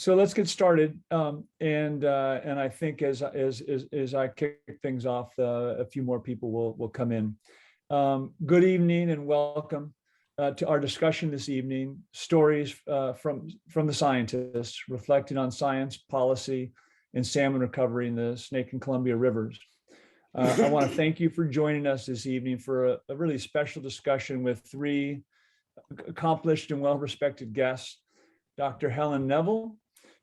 So let's get started. And I think as I kick things off, a few more people will come in. Good evening and welcome to our discussion this evening. Stories from the scientists reflecting on science, policy, and salmon recovery in the Snake and Columbia rivers. I want to thank you for joining us this evening for a really special discussion with three accomplished and well-respected guests: Dr. Helen Neville,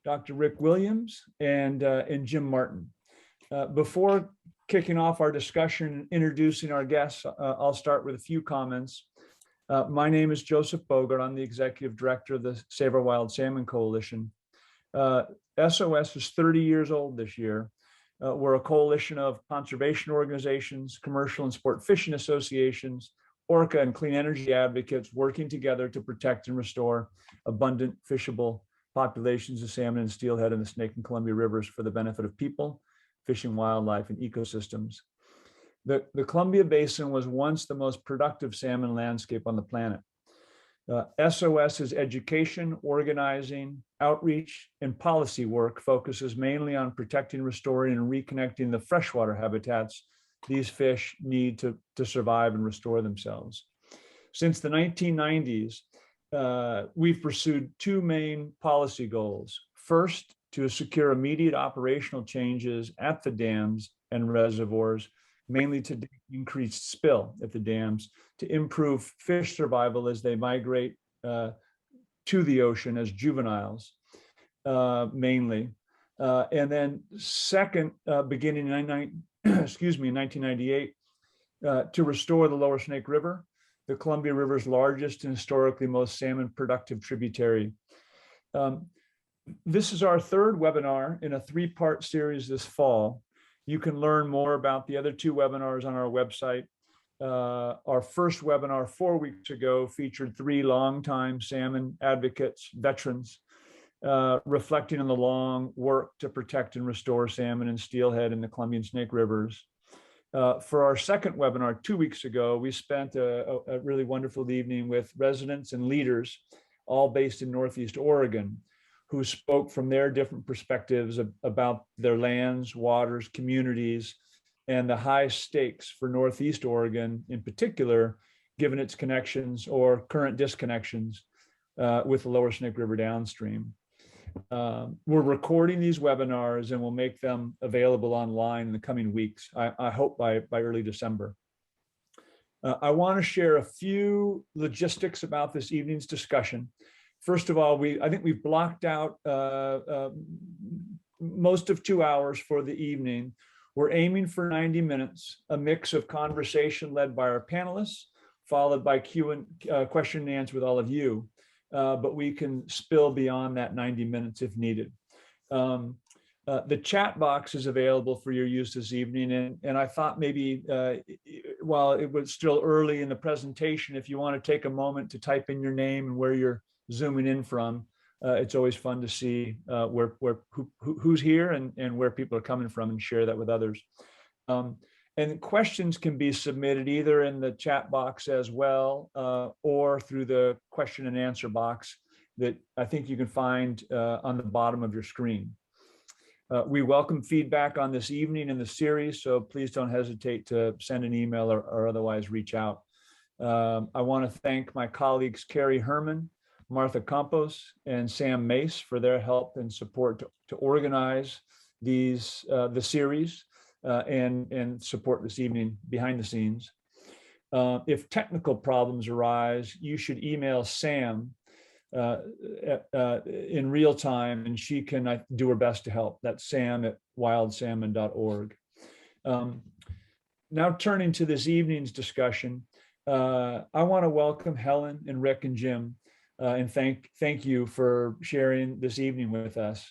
Dr. Rick Williams, and Jim Martin. Before kicking off our discussion and introducing our guests, I'll start with a few comments. My name is Joseph Bogart. I'm the Executive Director of the Save Our Wild Salmon Coalition. SOS is 30 years old this year. We're a coalition of conservation organizations, commercial and sport fishing associations, Orca and clean energy advocates working together to protect and restore abundant fishable populations of salmon and steelhead in the Snake and Columbia rivers for the benefit of people, fishing, wildlife, and ecosystems. The Columbia Basin was once the most productive salmon landscape on the planet. SOS's education, organizing, outreach, and policy work focuses mainly on protecting, restoring, and reconnecting the freshwater habitats these fish need to survive and restore themselves. Since the 1990s, we've pursued two main policy goals. First, to secure immediate operational changes at the dams and reservoirs, mainly to increase spill at the dams, to improve fish survival as they migrate to the ocean as juveniles, mainly. And then second, beginning in 1998, to restore the Lower Snake River, the Columbia River's largest and historically most salmon productive tributary. This is our third webinar in a three-part series this fall. You can learn more about the other two webinars on our website. Our first webinar 4 weeks ago featured three longtime salmon advocates, veterans, reflecting on the long work to protect and restore salmon and steelhead in the Columbia and Snake Rivers. For our second webinar 2 weeks ago, we spent a really wonderful evening with residents and leaders, all based in Northeast Oregon, who spoke from their different perspectives about their lands, waters, communities, and the high stakes for Northeast Oregon in particular, given its connections or current disconnections with the Lower Snake River downstream. We're recording these webinars and we'll make them available online in the coming weeks, I hope by early December. I want to share a few logistics about this evening's discussion. First of all, I think we've blocked out most of 2 hours for the evening. We're aiming for 90 minutes, a mix of conversation led by our panelists, followed by question and answer with all of you. But we can spill beyond that 90 minutes if needed. The chat box is available for your use this evening. And I thought maybe while it was still early in the presentation, if you want to take a moment to type in your name and where you're zooming in from, it's always fun to see who's here and where people are coming from and share that with others. And questions can be submitted either in the chat box as well, or through the question and answer box that I think you can find on the bottom of your screen. We welcome feedback on this evening in the series, so please don't hesitate to send an email or otherwise reach out. I want to thank my colleagues Carrie Herman, Martha Campos, and Sam Mace for their help and support to organize the series. And support this evening behind the scenes. If technical problems arise, you should email Sam in real time, and she can do her best to help. That's sam@wildsalmon.org. Now turning to this evening's discussion, I want to welcome Helen and Rick and Jim, and thank you for sharing this evening with us.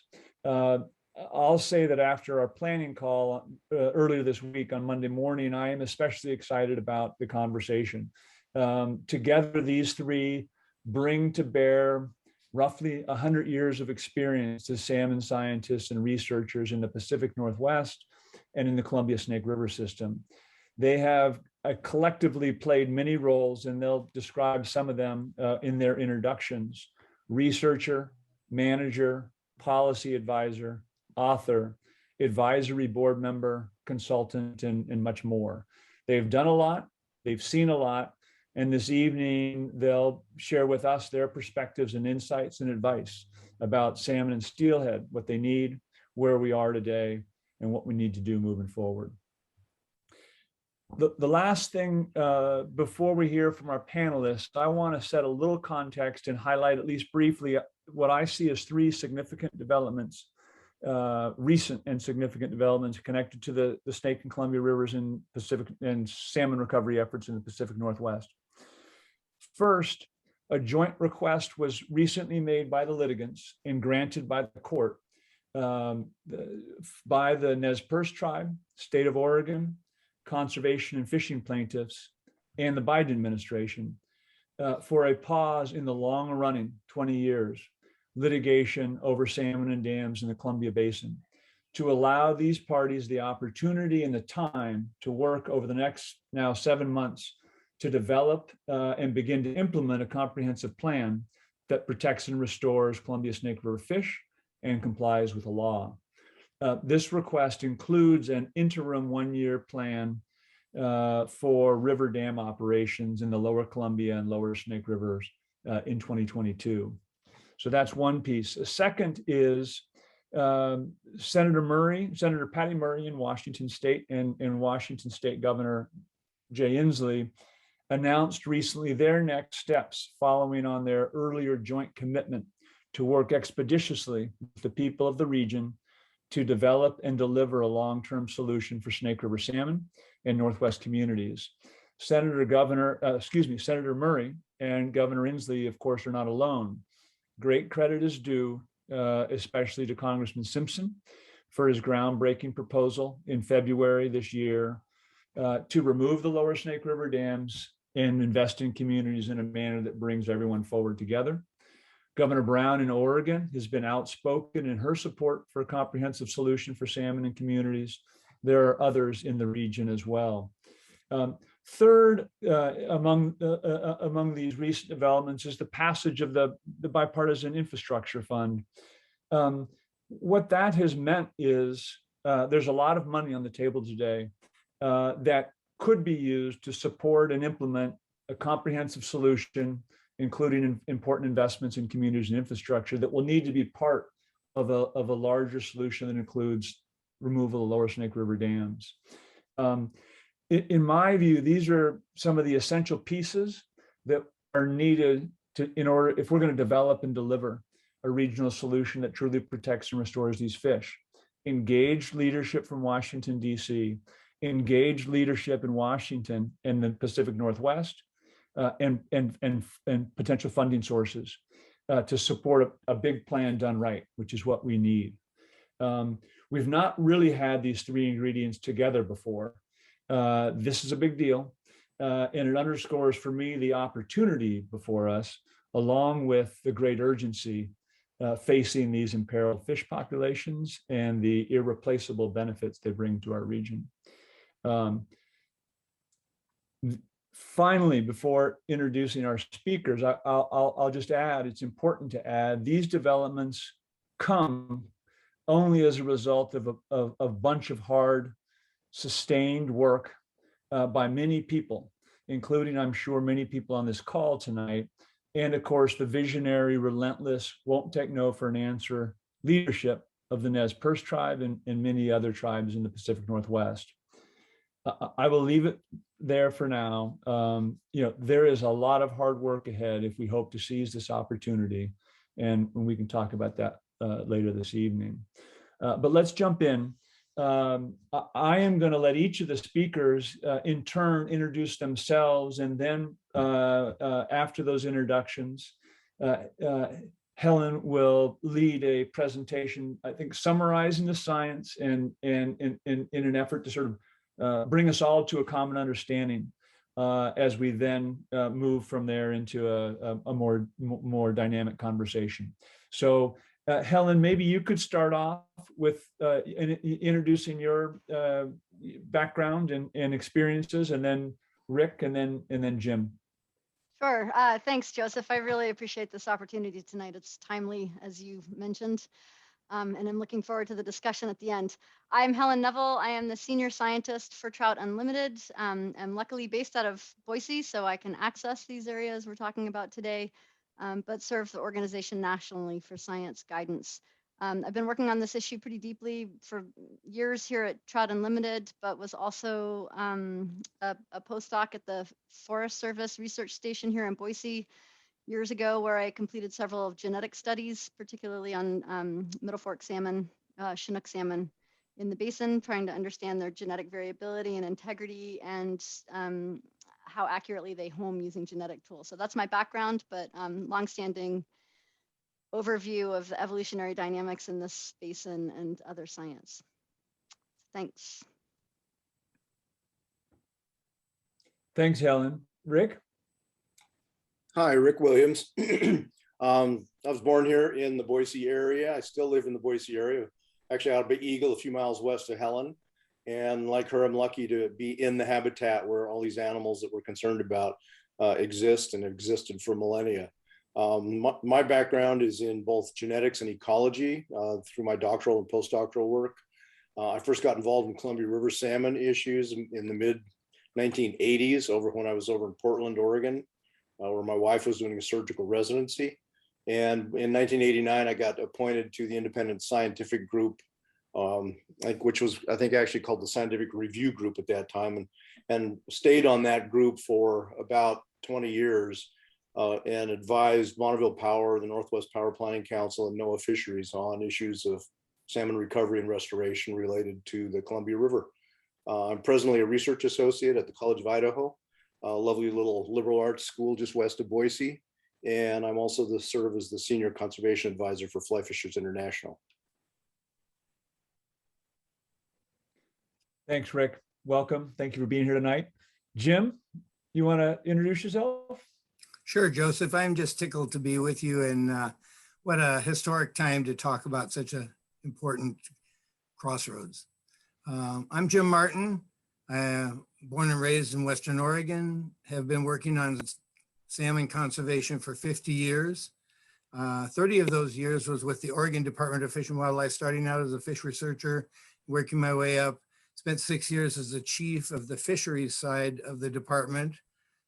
I'll say that after our planning call earlier this week on Monday morning, I am especially excited about the conversation. Together, these three bring to bear roughly 100 years of experience as salmon scientists and researchers in the Pacific Northwest and in the Columbia Snake River system. They have collectively played many roles, and they'll describe some of them in their introductions: researcher, manager, policy advisor, author, advisory board member, consultant, and much more. They've done a lot, they've seen a lot, and this evening they'll share with us their perspectives and insights and advice about salmon and steelhead, what they need, where we are today, and what we need to do moving forward. The last thing before we hear from our panelists, I want to set a little context and highlight, at least briefly, what I see as three significant developments, recent and significant developments connected to the Snake and Columbia rivers in Pacific and salmon recovery efforts in the Pacific Northwest. First, a joint request was recently made by the litigants and granted by the court by the Nez Perce tribe, state of Oregon, conservation and fishing plaintiffs, and the Biden administration for a pause in the long-running 20 years litigation over salmon and dams in the Columbia Basin, to allow these parties the opportunity and the time to work over the next now 7 months to develop and begin to implement a comprehensive plan that protects and restores Columbia Snake River fish and complies with the law. This request includes an interim 1-year plan for river dam operations in the lower Columbia and lower Snake Rivers in 2022. So that's one piece. A second is Senator Patty Murray in Washington State and Washington State Governor Jay Inslee announced recently their next steps following on their earlier joint commitment to work expeditiously with the people of the region to develop and deliver a long-term solution for Snake River salmon and Northwest communities. Senator Murray and Governor Inslee, of course, are not alone. Great credit is due, especially to Congressman Simpson for his groundbreaking proposal in February this year to remove the lower Snake River dams and invest in communities in a manner that brings everyone forward together. Governor Brown in Oregon has been outspoken in her support for a comprehensive solution for salmon and communities. There are others in the region as well. Third, among these recent developments is the passage of the Bipartisan Infrastructure Fund. What that has meant is there's a lot of money on the table today that could be used to support and implement a comprehensive solution, including important investments in communities and infrastructure that will need to be part of a larger solution that includes removal of lower Snake River dams. In my view, these are some of the essential pieces that are needed in order, if we're going to develop and deliver a regional solution that truly protects and restores these fish. Engaged leadership from Washington, D.C., engaged leadership in Washington and the Pacific Northwest, and potential funding sources to support a big plan done right, which is what we need. We've not really had these three ingredients together before. This is a big deal, and it underscores for me the opportunity before us, along with the great urgency facing these imperiled fish populations and the irreplaceable benefits they bring to our region. Finally, before introducing our speakers, I'll just add, it's important to add, these developments come only as a result of a bunch of hard, sustained work by many people, including, I'm sure, many people on this call tonight. And of course, the visionary, relentless, won't take no for an answer leadership of the Nez Perce tribe and many other tribes in the Pacific Northwest. I will leave it there for now. There is a lot of hard work ahead if we hope to seize this opportunity, and we can talk about that later this evening. But let's jump in. I am going to let each of the speakers in turn introduce themselves, and then after those introductions, Helen will lead a presentation, I think, summarizing the science and in an effort to sort of bring us all to a common understanding as we then move from there into a more dynamic conversation. So Helen, maybe you could start off with introducing your background and experiences, and then Rick, and then Jim. Sure. Thanks, Joseph. I really appreciate this opportunity tonight. It's timely, as you mentioned. and I'm looking forward to the discussion at the end. I'm Helen Neville. I am the senior scientist for Trout Unlimited. I'm luckily based out of Boise, so I can access these areas we're talking about today, but serve the organization nationally for science guidance. I've been working on this issue pretty deeply for years here at Trout Unlimited, but was also a postdoc at the Forest Service Research Station here in Boise years ago, where I completed several genetic studies, particularly on Middle Fork salmon, Chinook salmon in the basin, trying to understand their genetic variability and integrity and how accurately they home using genetic tools. So that's my background, but longstanding overview of the evolutionary dynamics in this basin and other science. Thanks. Thanks, Helen. Rick? Hi, Rick Williams. I was born here in the Boise area. I still live in the Boise area, actually out of Big Eagle, a few miles west of Helen. And like her, I'm lucky to be in the habitat where all these animals that we're concerned about exist and existed for millennia. My background is in both genetics and ecology through my doctoral and postdoctoral work. I first got involved in Columbia River salmon issues in the mid 1980s when I was over in Portland, Oregon, where my wife was doing a surgical residency. And in 1989, I got appointed to the independent scientific group, which was, I think, actually called the Scientific Review Group at that time, and stayed on that group for about 20 years and advised Bonneville Power, the Northwest Power Planning Council, and NOAA Fisheries on issues of salmon recovery and restoration related to the Columbia River. I'm presently a research associate at the College of Idaho, a lovely little liberal arts school just west of Boise. And I'm also serve as the senior conservation advisor for Fly Fishers International. Thanks, Rick. Welcome. Thank you for being here tonight. Jim, you want to introduce yourself? Sure, Joseph. I'm just tickled to be with you, and what a historic time to talk about such an important crossroads. I'm Jim Martin. Born and raised in Western Oregon, have been working on salmon conservation for 50 years. 30 of those years was with the Oregon Department of Fish and Wildlife, starting out as a fish researcher, working my way up. Spent 6 years as the chief of the fisheries side of the department.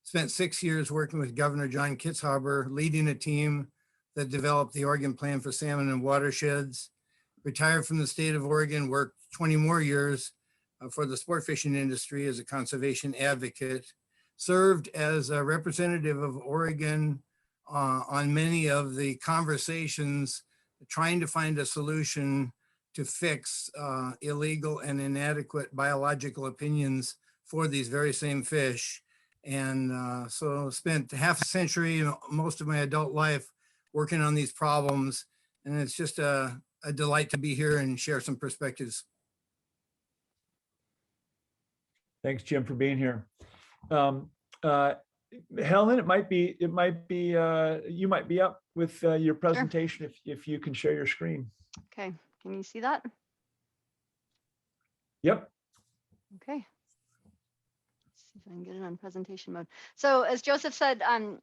Spent 6 years working with Governor John Kitzhaber, leading a team that developed the Oregon Plan for Salmon and Watersheds. Retired from the state of Oregon, worked 20 more years for the sport fishing industry as a conservation advocate. Served as a representative of Oregon on many of the conversations trying to find a solution to fix illegal and inadequate biological opinions for these very same fish. And so spent half a century, most of my adult life, working on these problems. And it's just a delight to be here and share some perspectives. Thanks, Jim, for being here. Helen, you might be up with your presentation. Sure. If you can share your screen. Okay, can you see that? Yep. Okay. Let's see if I can get it on presentation mode. So as Joseph said,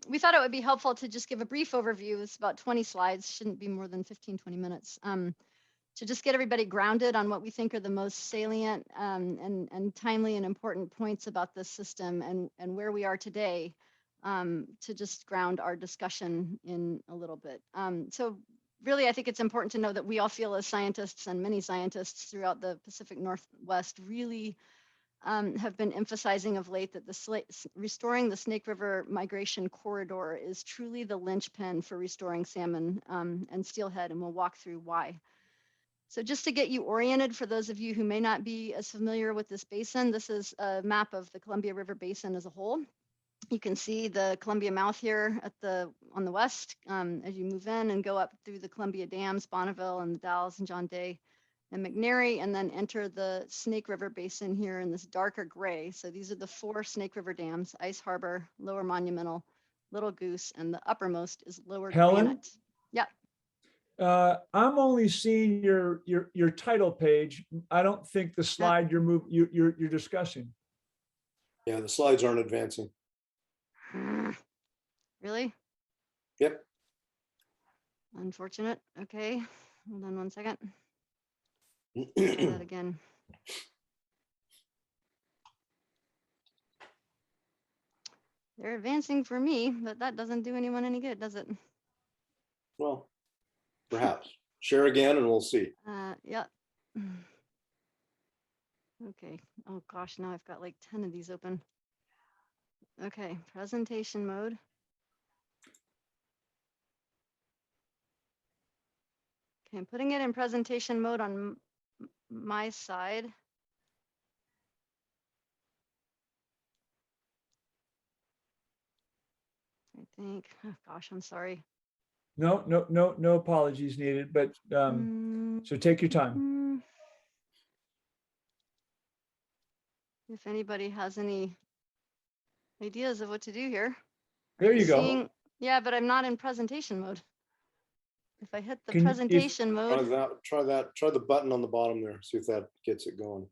we thought it would be helpful to just give a brief overview. It's about 20 slides, shouldn't be more than 15, 20 minutes. To just get everybody grounded on what we think are the most salient and timely and important points about this system and where we are today, to just ground our discussion in a little bit. So really, I think it's important to know that we all feel as scientists, and many scientists throughout the Pacific Northwest really have been emphasizing of late that restoring the Snake River migration corridor is truly the linchpin for restoring salmon and steelhead, and we'll walk through why. So just to get you oriented, for those of you who may not be as familiar with this basin, this is a map of the Columbia River Basin as a whole. You can see the Columbia mouth here on the west as you move in and go up through the Columbia Dams, Bonneville and the Dalles and John Day and McNary, and then enter the Snake River Basin here in this darker gray. So these are the 4 Snake River dams: Ice Harbor, Lower Monumental, Little Goose, and the uppermost is Lower Granite. Yeah. I'm only seeing your title page. I don't think the slide you're discussing. Yeah, the slides aren't advancing. Really? Yep. Unfortunate. Okay. Hold on one second. Try that again. They're advancing for me, but that doesn't do anyone any good, does it? Well, perhaps. Share again and we'll see. Yeah. Okay. Oh gosh, now I've got like 10 of these open. Okay, presentation mode. Okay, I'm putting it in presentation mode on my side. I think, oh gosh, I'm sorry. No apologies needed, but so take your time. If anybody has any ideas of what to do here. There you go. Seeing, yeah, but I'm not in presentation mode. If I hit the Can you- presentation mode, Try the button on the bottom there. See if that gets it going.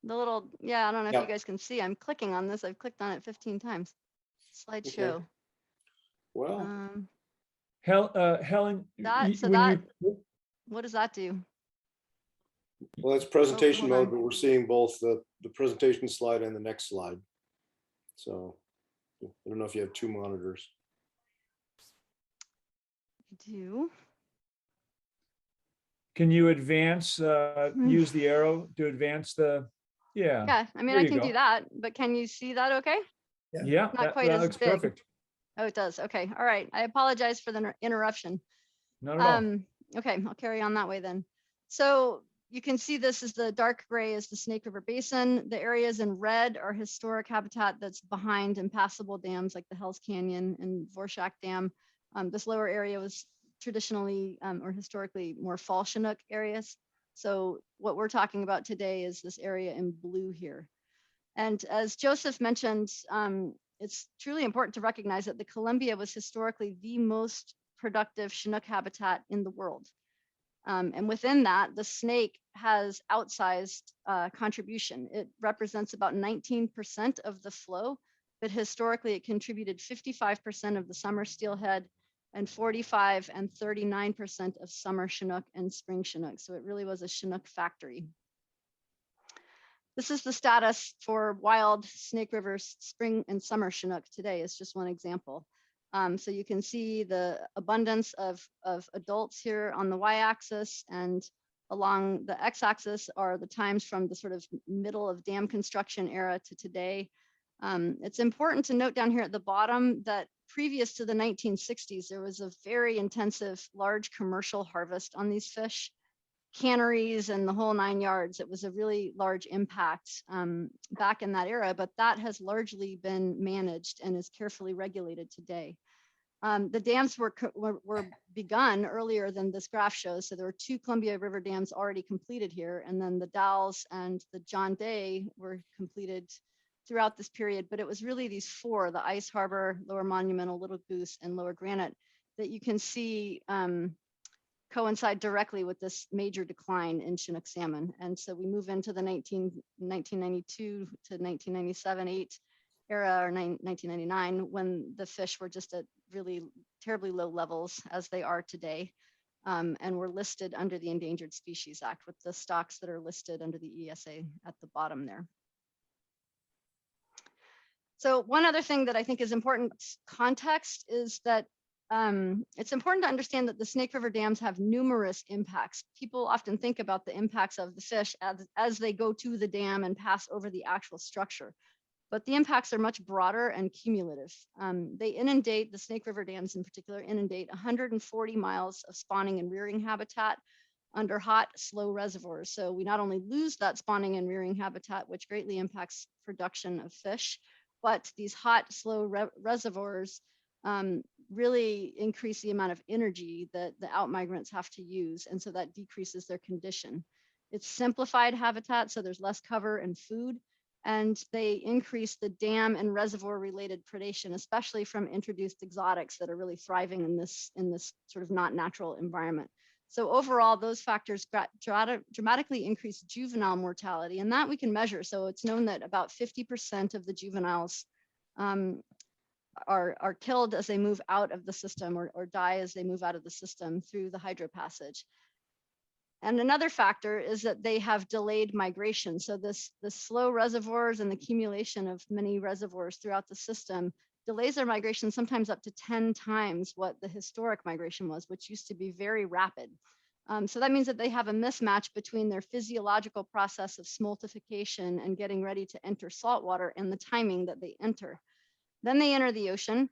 the little, yeah, I don't know if Yep. you guys can see, I'm clicking on this. I've clicked on it 15 times. Slideshow. Well, Helen, What does that do? well, that's presentation hold on. mode, but we're seeing both the presentation slide and the next slide. So I don't know if you have two monitors. I do. can you advance, use the arrow to advance the, yeah. Yeah, I mean, there I you can go. do that, but can you see that okay? Yeah, Not quite that as looks big. perfect. Oh, it does. Okay. All right. I apologize for the interruption. Not at all. Okay, I'll carry on that way then. So you can see this is the dark gray is the Snake River Basin. The areas in red are historic habitat that's behind impassable dams like the Hells Canyon and Vorshak Dam. This lower area was traditionally or historically more fall Chinook areas. So what we're talking about today is this area in blue here. And as Joseph mentioned, it's truly important to recognize that the Columbia was historically the most productive Chinook habitat in the world. And within that, the snake has outsized contribution. It represents about 19% of the flow, but historically it contributed 55% of the summer steelhead and 45 and 39% of summer Chinook and spring Chinook. So it really was a Chinook factory. This is the status for wild Snake River spring and summer Chinook today. It's just one example. So you can see the abundance of adults here on the y-axis, and along the x-axis are the times from the sort of middle of dam construction era to today. It's important to note down here at the bottom that previous to the 1960s, there was a very intensive large commercial harvest on these fish. Canneries and the whole 9 yards. It was a really large impact back in that era, but that has largely been managed and is carefully regulated today. The dams were begun earlier than this graph shows. So there were 2 Columbia River dams already completed here, and then the Dalles and the John Day were completed throughout this period. But it was really these 4, the Ice Harbor, Lower Monumental, Little Goose, and Lower Granite, that you can see coincide directly with this major decline in Chinook salmon. And so we move into the 1992 to 1997, 8 era, or 1999, when the fish were just at really terribly low levels as they are today, and were listed under the Endangered Species Act with the stocks that are listed under the ESA at the bottom there. So one other thing that I think is important context is that it's important to understand that the Snake River dams have numerous impacts. People often think about the impacts of the fish as they go to the dam and pass over the actual structure, but the impacts are much broader and cumulative. They inundate, the Snake River dams in particular, inundate 140 miles of spawning and rearing habitat under hot, slow reservoirs. So we not only lose that spawning and rearing habitat, which greatly impacts production of fish, but these hot, slow reservoirs really increase the amount of energy that the outmigrants have to use. And so that decreases their condition. It's simplified habitat, so there's less cover and food, and they increase the dam and reservoir related predation, especially from introduced exotics that are really thriving in this sort of not natural environment. So overall, those factors dramatically increase juvenile mortality, and that we can measure. So it's known that about 50% of the juveniles are killed as they move out of the system, or die as they move out of the system through the hydropassage. And another factor is that they have delayed migration. So the slow reservoirs and the accumulation of many reservoirs throughout the system delays their migration sometimes up to 10 times what the historic migration was, which used to be very rapid. So that means that they have a mismatch between their physiological process of smoltification and getting ready to enter saltwater and the timing that they enter. Then they enter the ocean,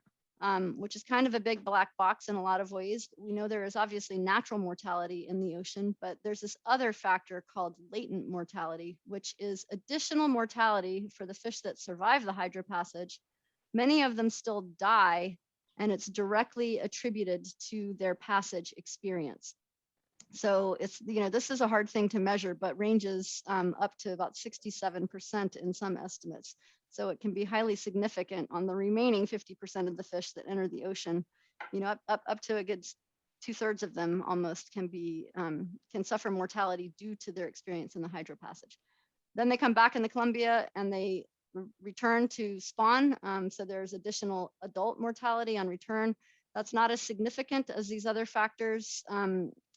which is kind of a big black box in a lot of ways. We know there is obviously natural mortality in the ocean, but there's this other factor called latent mortality, which is additional mortality for the fish that survive the hydropassage. Many of them still die, and it's directly attributed to their passage experience. So it's, this is a hard thing to measure, but ranges up to about 67% in some estimates. So it can be highly significant on the remaining 50% of the fish that enter the ocean. Up to a good 2/3 of them almost can suffer mortality due to their experience in the hydropassage. Then they come back in the Columbia and they return to spawn. So there's additional adult mortality on return. That's not as significant as these other factors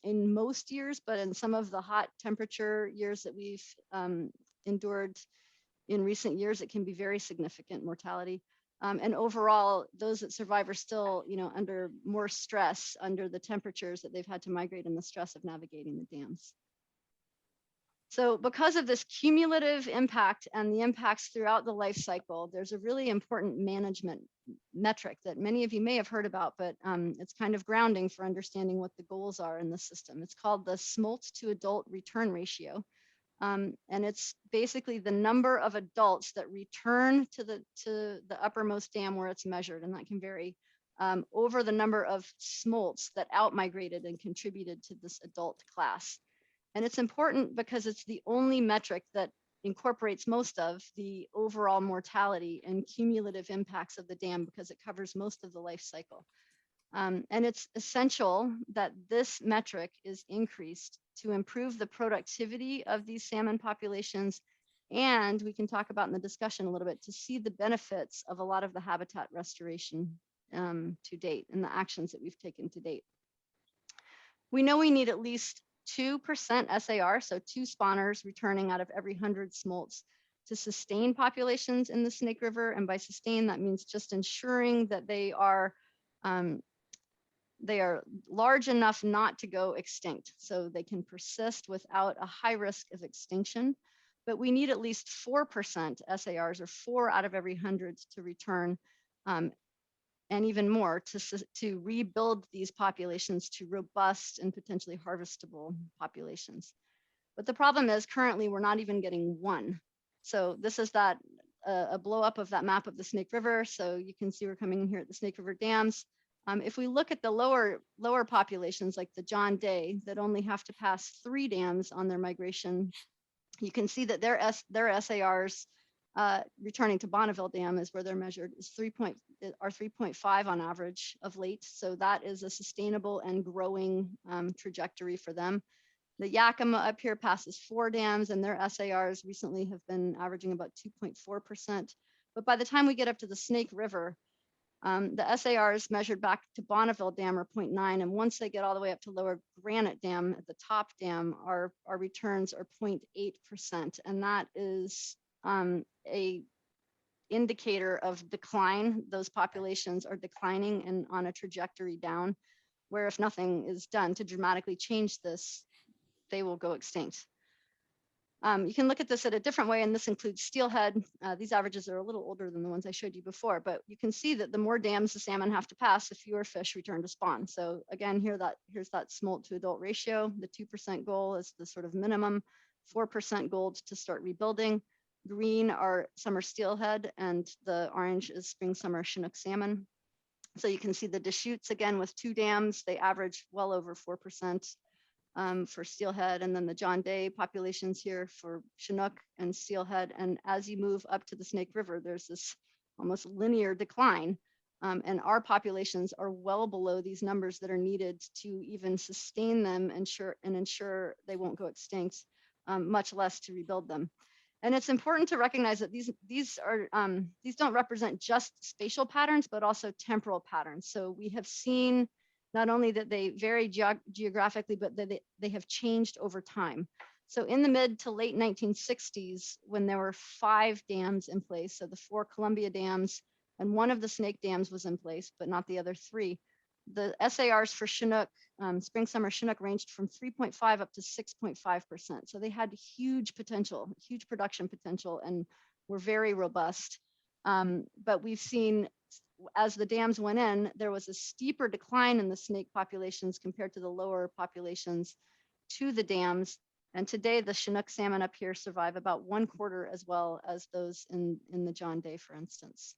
in most years, but in some of the hot temperature years that we've endured in recent years, it can be very significant mortality. And overall, those that survive are still, under more stress under the temperatures that they've had to migrate and the stress of navigating the dams. So because of this cumulative impact and the impacts throughout the life cycle, there's a really important management metric that many of you may have heard about, but it's kind of grounding for understanding what the goals are in the system. It's called the smolt to adult return ratio. And it's basically the number of adults that return to the uppermost dam where it's measured, and that can vary over the number of smolts that outmigrated and contributed to this adult class. And it's important because it's the only metric that incorporates most of the overall mortality and cumulative impacts of the dam because it covers most of the life cycle. And it's essential that this metric is increased to improve the productivity of these salmon populations. And we can talk about in the discussion a little bit to see the benefits of a lot of the habitat restoration to date and the actions that we've taken to date. We know we need at least 2% SAR, so 2 spawners returning out of every 100 smolts to sustain populations in the Snake River. And by sustain, that means just ensuring that they are large enough not to go extinct, so they can persist without a high risk of extinction. But we need at least 4% SARs, or 4 out of every 100 to return, and even more to rebuild these populations to robust and potentially harvestable populations. But the problem is currently we're not even getting 1. So this is a blow up of that map of the Snake River. So you can see we're coming in here at the Snake River dams. If we look at the lower populations like the John Day that only have to pass 3 dams on their migration, you can see that their SARs returning to Bonneville Dam is where they're measured is 3.5 on average of late. So that is a sustainable and growing trajectory for them. The Yakima up here passes 4 dams and their SARs recently have been averaging about 2.4%. But by the time we get up to the Snake River, the SARs measured back to Bonneville Dam are 0.9. And once they get all the way up to Lower Granite Dam at the top dam, our returns are 0.8%. And that is a indicator of decline. Those populations are declining and on a trajectory down, where if nothing is done to dramatically change this, they will go extinct. You can look at this at a different way, and this includes steelhead. These averages are a little older than the ones I showed you before, but you can see that the more dams the salmon have to pass, the fewer fish return to spawn. So again, here's that smolt to adult ratio. The 2% goal is the sort of minimum, 4% goal to start rebuilding. Green are summer steelhead, and the orange is spring summer Chinook salmon. So you can see the Deschutes again with 2 dams, they average well over 4%. For steelhead, and then the John Day populations here for Chinook and steelhead. And as you move up to the Snake River, there's this almost linear decline. And our populations are well below these numbers that are needed to even sustain them and ensure they won't go extinct, much less to rebuild them. And it's important to recognize that these don't represent just spatial patterns, but also temporal patterns. So we have seen not only that they vary geographically, but that they have changed over time. So in the mid to late 1960s, when there were 5 dams in place, so the 4 Columbia dams and one of the Snake dams was in place, but not the other 3. The SARs for Chinook, spring summer Chinook, ranged from 3.5 up to 6.5%. So they had huge potential, huge production potential, and were very robust. But we've seen, as the dams went in, there was a steeper decline in the snake populations compared to the lower populations to the dams. And today the Chinook salmon up here survive about 1/4 as well as those in the John Day, for instance.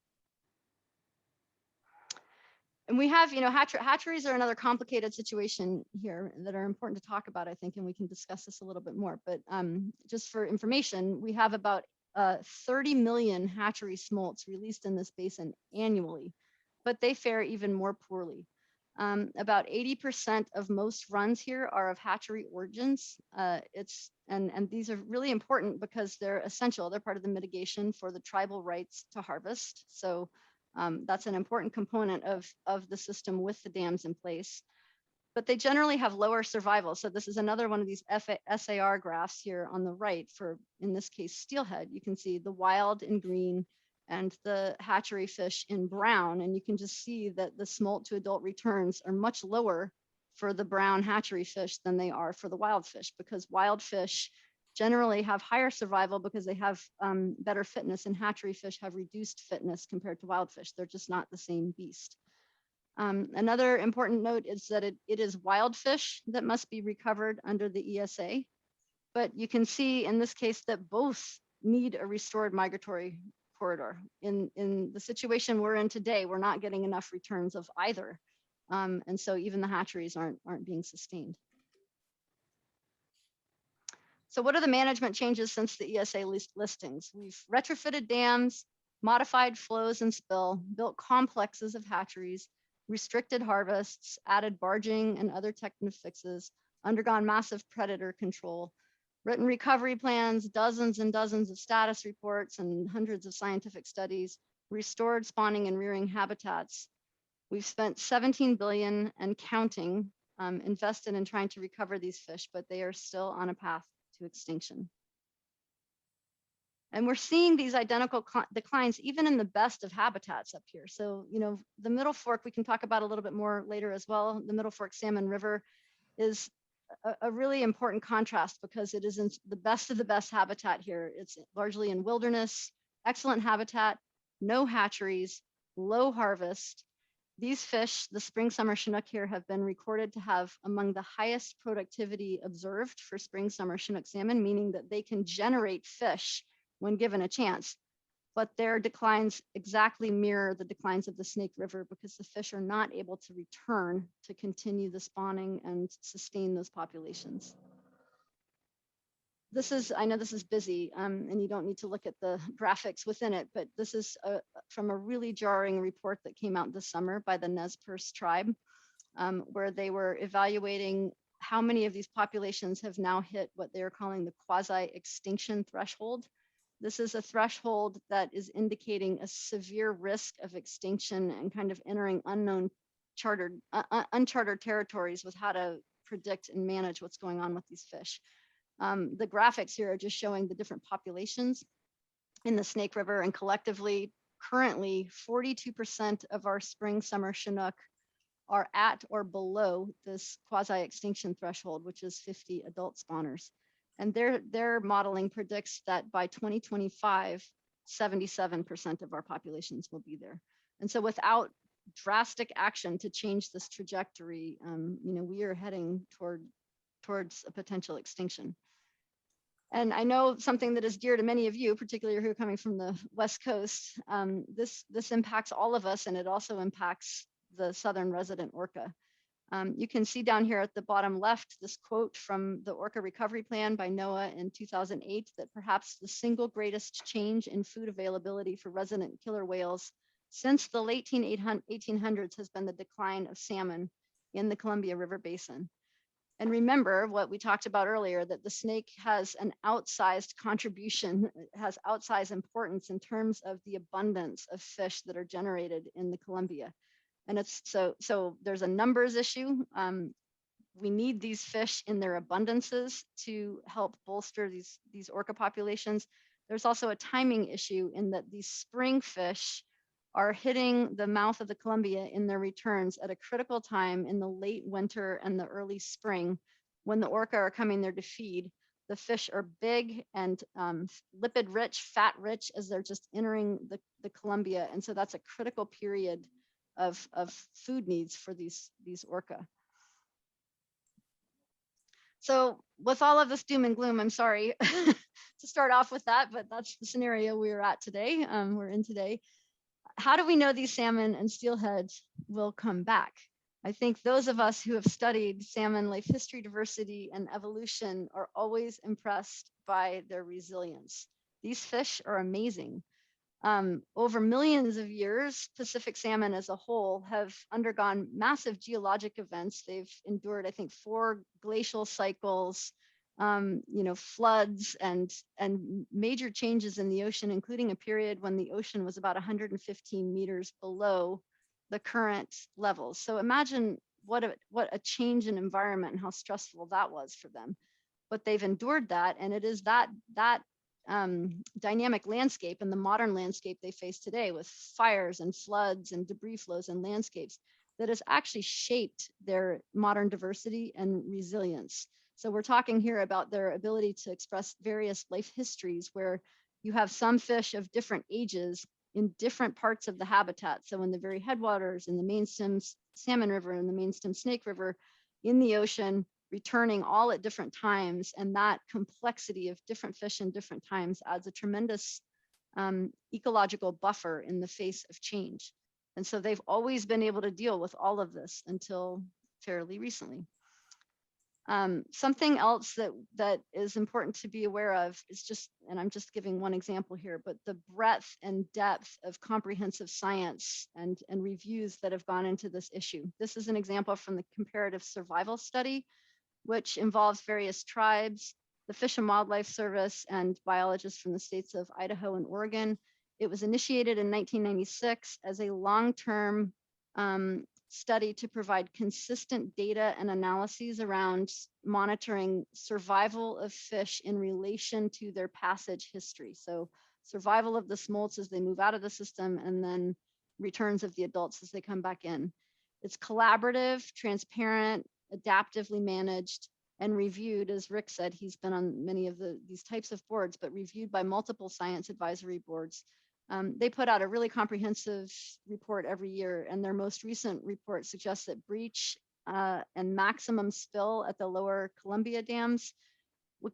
And we have, hatcheries are another complicated situation here that are important to talk about, I think, and we can discuss this a little bit more. But just for information, we have about 30 million hatchery smolts released in this basin annually, but they fare even more poorly. About 80% of most runs here are of hatchery origins. And these are really important because they're essential. They're part of the mitigation for the tribal rights to harvest. So that's an important component of the system with the dams in place. But they generally have lower survival. So this is another one of these SAR graphs here on the right for, in this case, steelhead. You can see the wild in green and the hatchery fish in brown. And you can just see that the smolt to adult returns are much lower for the brown hatchery fish than they are for the wild fish, because wild fish generally have higher survival because they have better fitness, and hatchery fish have reduced fitness compared to wild fish. They're just not the same beast. Another important note is that it is wild fish that must be recovered under the ESA. But you can see in this case that both need a restored migratory corridor. In the situation we're in today, we're not getting enough returns of either. And so even the hatcheries aren't being sustained. So what are the management changes since the ESA listings? We've retrofitted dams, modified flows and spill, built complexes of hatcheries, restricted harvests, added barging and other technical fixes, undergone massive predator control, written recovery plans, dozens and dozens of status reports and hundreds of scientific studies, restored spawning and rearing habitats. We've spent 17 billion and counting invested in trying to recover these fish, but they are still on a path to extinction. And we're seeing these identical declines even in the best of habitats up here. So, the Middle Fork, we can talk about a little bit more later as well. The Middle Fork Salmon River is a really important contrast because it is in the best of the best habitat here. It's largely in wilderness, excellent habitat, no hatcheries, low harvest. These fish, the spring summer Chinook here, have been recorded to have among the highest productivity observed for spring summer Chinook salmon, meaning that they can generate fish when given a chance. But their declines exactly mirror the declines of the Snake River because the fish are not able to return to continue the spawning and sustain those populations. I know this is busy and you don't need to look at the graphics within it, but this is from a really jarring report that came out this summer by the Nez Perce tribe, where they were evaluating how many of these populations have now hit what they're calling the quasi-extinction threshold. This is a threshold that is indicating a severe risk of extinction and kind of entering uncharted territories with how to predict and manage what's going on with these fish. The graphics here are just showing the different populations in the Snake River, and collectively, currently 42% of our spring summer Chinook are at or below this quasi-extinction threshold, which is 50 adult spawners. And their modeling predicts that by 2025, 77% of our populations will be there. And so without drastic action to change this trajectory, we are heading towards a potential extinction. And I know something that is dear to many of you, particularly who are coming from the West Coast, this impacts all of us, and it also impacts the southern resident orca. You can see down here at the bottom left this quote from the Orca Recovery Plan by NOAA in 2008, that perhaps the single greatest change in food availability for resident killer whales since the late 1800s has been the decline of salmon in the Columbia River Basin. And remember what we talked about earlier, that the snake has an outsized contribution, has outsized importance in terms of the abundance of fish that are generated in the Columbia. And it's so there's a numbers issue. We need these fish in their abundances to help bolster these orca populations. There's also a timing issue in that these spring fish are hitting the mouth of the Columbia in their returns at a critical time in the late winter and the early spring when the orca are coming there to feed. The fish are big and lipid rich, fat rich as they're just entering the Columbia. And so that's a critical period of food needs for these orca. So with all of this doom and gloom, I'm sorry to start off with that, but that's the scenario we're at today. We're in today. How do we know these salmon and steelhead will come back? I think those of us who have studied salmon life history, diversity, and evolution are always impressed by their resilience. These fish are amazing. Over millions of years, Pacific salmon as a whole have undergone massive geologic events. They've endured, I think, 4 glacial cycles, floods and major changes in the ocean, including a period when the ocean was about 115 meters below the current levels. So imagine what a change in environment and how stressful that was for them. But they've endured that, and it is that dynamic landscape and the modern landscape they face today with fires and floods and debris flows and landscapes that has actually shaped their modern diversity and resilience. So we're talking here about their ability to express various life histories where you have some fish of different ages in different parts of the habitat. So in the very headwaters, in the mainstem Salmon River and the mainstem Snake River, in the ocean, returning all at different times. And that complexity of different fish in different times adds a tremendous ecological buffer in the face of change. And so they've always been able to deal with all of this until fairly recently. Something else that is important to be aware of is just, and I'm just giving one example here, but the breadth and depth of comprehensive science and reviews that have gone into this issue. This is an example from the comparative survival study, which involves various tribes, the Fish and Wildlife Service, and biologists from the states of Idaho and Oregon. It was initiated in 1996 as a long-term study to provide consistent data and analyses around monitoring survival of fish in relation to their passage history. So survival of the smolts as they move out of the system, and then returns of the adults as they come back in. It's collaborative, transparent, adaptively managed, and reviewed. As Rick said, he's been on many of these types of boards, but reviewed by multiple science advisory boards. They put out a really comprehensive report every year, and their most recent report suggests that breach and maximum spill at the lower Columbia dams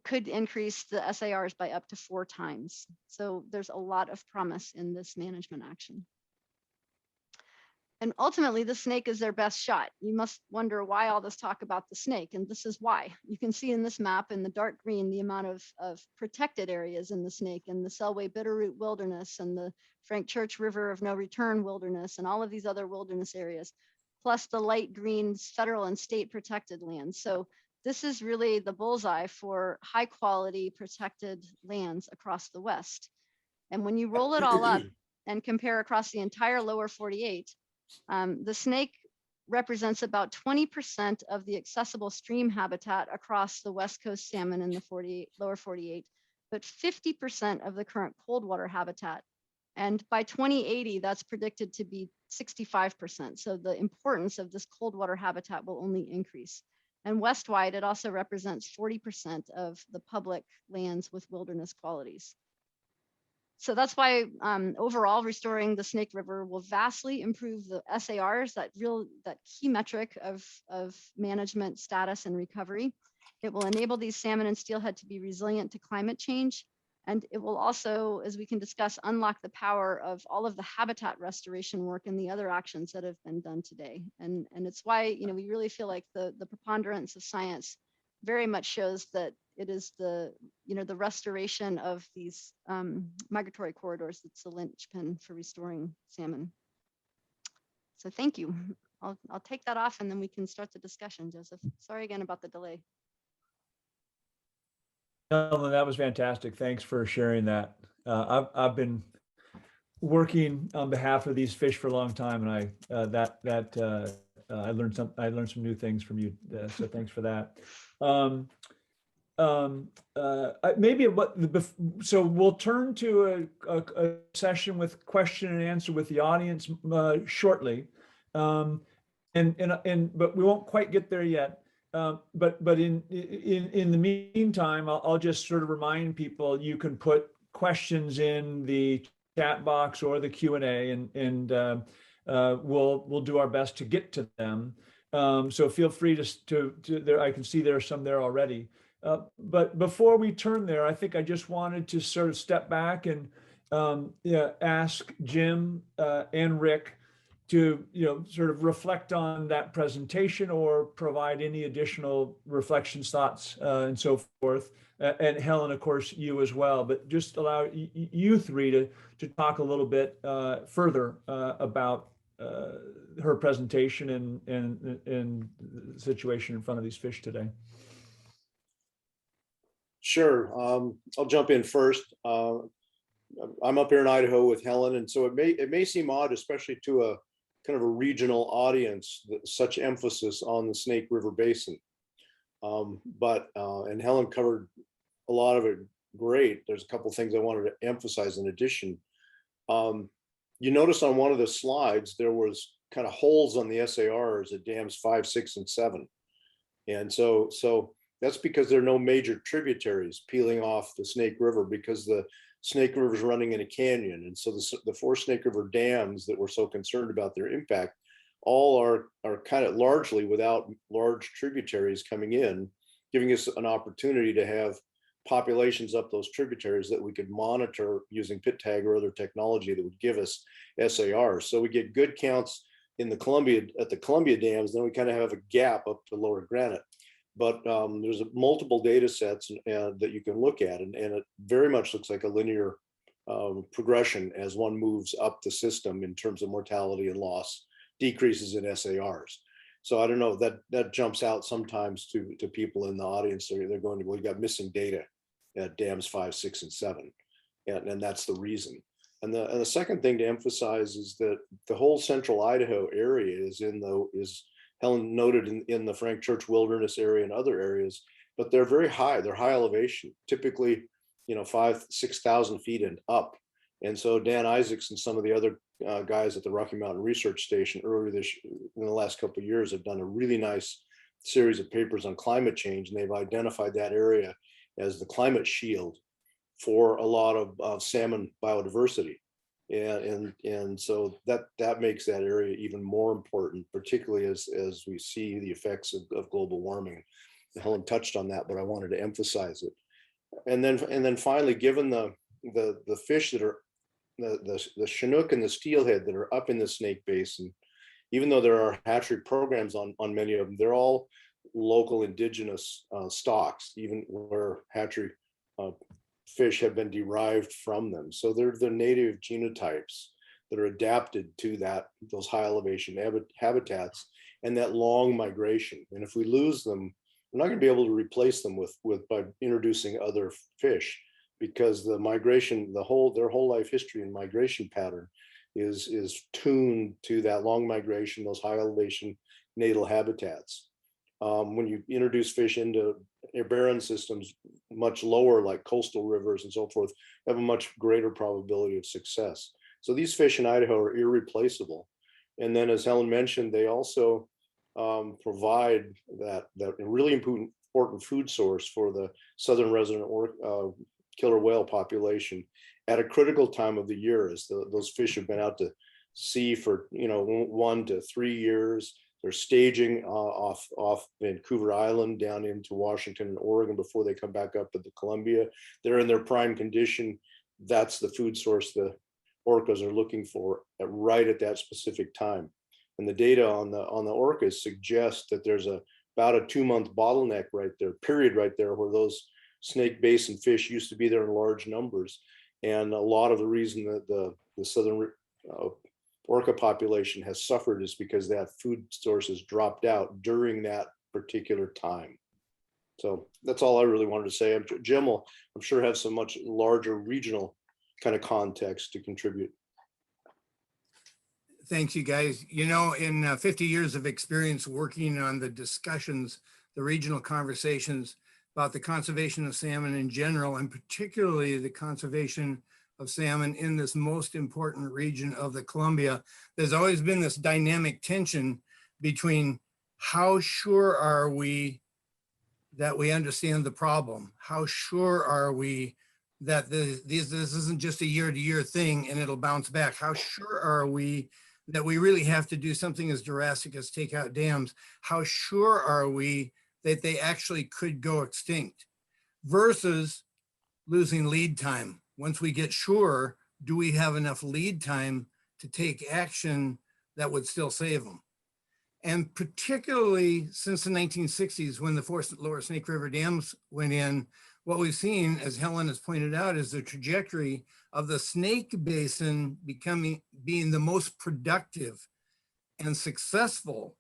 could increase the SARs by up to 4 times. So there's a lot of promise in this management action. And ultimately, the snake is their best shot. You must wonder why all this talk about the snake, and this is why. You can see in this map in the dark green the amount of protected areas in the snake, and the Selway Bitterroot Wilderness and the Frank Church River of No Return Wilderness and all of these other wilderness areas, plus the light green federal and state protected lands. So this is really the bullseye for high quality protected lands across the West. And when you roll it all up and compare across the entire lower 48, the snake represents about 20% of the accessible stream habitat across the West Coast salmon in the lower 48, but 50% of the current cold water habitat. And by 2080, that's predicted to be 65%. So the importance of this cold water habitat will only increase. And westwide, it also represents 40% of the public lands with wilderness qualities. So that's why overall restoring the Snake River will vastly improve the SARs, that key metric of management status and recovery. It will enable these salmon and steelhead to be resilient to climate change. And it will also, as we can discuss, unlock the power of all of the habitat restoration work and the other actions that have been done today. And it's why, we really feel like the preponderance of science very much shows that it is the restoration of these migratory corridors that's the linchpin for restoring salmon. So thank you. I'll take that off and then we can start the discussion, Joseph. Sorry again about the delay. Helen, that was fantastic. Thanks for sharing that. I've been working on behalf of these fish for a long time, and I learned some new things from you. So thanks for that. So we'll turn to a session with question and answer with the audience shortly, but we won't quite get there yet. But in the meantime, I'll just sort of remind people you can put questions in the chat box or the Q&A, and we'll do our best to get to them. So feel free to there. I can see there are some there already. But before we turn there, I think I just wanted to sort of step back and ask Jim and Rick to sort of reflect on that presentation or provide any additional reflections, thoughts, and so forth. And Helen, of course, you as well. But just allow you three to talk a little bit further about her presentation and the situation in front of these fish today. Sure. I'll jump in first. I'm up here in Idaho with Helen, and so it may seem odd, especially to a kind of a regional audience, that such emphasis on the Snake River Basin. And Helen covered a lot of it great. There's a couple of things I wanted to emphasize in addition. You notice on one of the slides there was kind of holes on the SARs at dams 5, 6, and 7, and so that's because there are no major tributaries peeling off the Snake River, because the Snake River is running in a canyon. And so the 4 Snake River dams that we're so concerned about their impact all are kind of largely without large tributaries coming in, giving us an opportunity to have populations up those tributaries that we could monitor using pit tag or other technology that would give us SARs. So we get good counts in the Columbia dams, then we kind of have a gap up to Lower Granite. But there's multiple data sets that you can look at, and it very much looks like a linear progression as one moves up the system in terms of mortality and loss, decreases in SARs. So I don't know, that jumps out sometimes to people in the audience. They're going, well, you got missing data at dams 5, 6, and 7, and that's the reason. And the second thing to emphasize is that the whole central Idaho area is Helen noted in the Frank Church Wilderness area and other areas, but they're very high. They're high elevation, typically 5,000 to 6,000 feet and up. And so Dan Isaacs and some of the other guys at the Rocky Mountain Research Station in the last couple of years have done a really nice series of papers on climate change, and they've identified that area as the climate shield for a lot of salmon biodiversity. And so that makes that area even more important, particularly as we see the effects of global warming. Helen touched on that, but I wanted to emphasize it. And then finally, given the fish that are the Chinook and the steelhead that are up in the Snake Basin, even though there are hatchery programs on many of them, they're all local indigenous stocks, even where hatchery fish have been derived from them. So they're the native genotypes that are adapted to those high elevation habitats and that long migration. And if we lose them, we're not going to be able to replace them by introducing other fish, because the migration, their whole life history and migration pattern is tuned to that long migration, those high elevation natal habitats. When you introduce fish into barren systems much lower, like coastal rivers and so forth, have a much greater probability of success. So these fish in Idaho are irreplaceable. And then, as Helen mentioned, they also provide that really important food source for the southern resident killer whale population at a critical time of the year, as those fish have been out to sea for 1 to 3 years. They're staging off Vancouver Island down into Washington and Oregon before they come back up to the Columbia. They're in their prime condition. That's the food source the orcas are looking for right at that specific time. And the data on the orcas suggests that there's about a 2-month bottleneck period right there, where those Snake Basin fish used to be there in large numbers. And a lot of the reason that the southern orca population has suffered is because that food source has dropped out during that particular time. So that's all I really wanted to say. Jim will, I'm sure, have some much larger regional kind of context to contribute. Thanks, you guys. You know, in 50 years of experience working on the discussions, the regional conversations about the conservation of salmon in general, and particularly the conservation of salmon in this most important region of the Columbia, there's always been this dynamic tension between how sure are we that we understand the problem? How sure are we that this isn't just a year-to-year thing and it'll bounce back? How sure are we that we really have to do something as drastic as take out dams? How sure are we that they actually could go extinct versus losing lead time? Once we get sure, do we have enough lead time to take action that would still save them? And particularly since the 1960s, when the forced lower Snake River dams went in, what we've seen, as Helen has pointed out, is the trajectory of the Snake Basin being the most productive and successful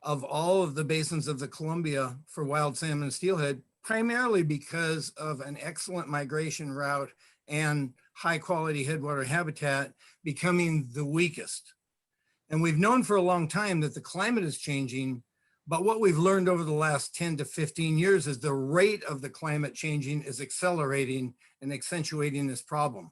of all of the basins of the Columbia for wild salmon and steelhead, primarily because of an excellent migration route and high quality headwater habitat becoming the weakest. And we've known for a long time that the climate is changing, but what we've learned over the last 10 to 15 years is the rate of the climate changing is accelerating and accentuating this problem.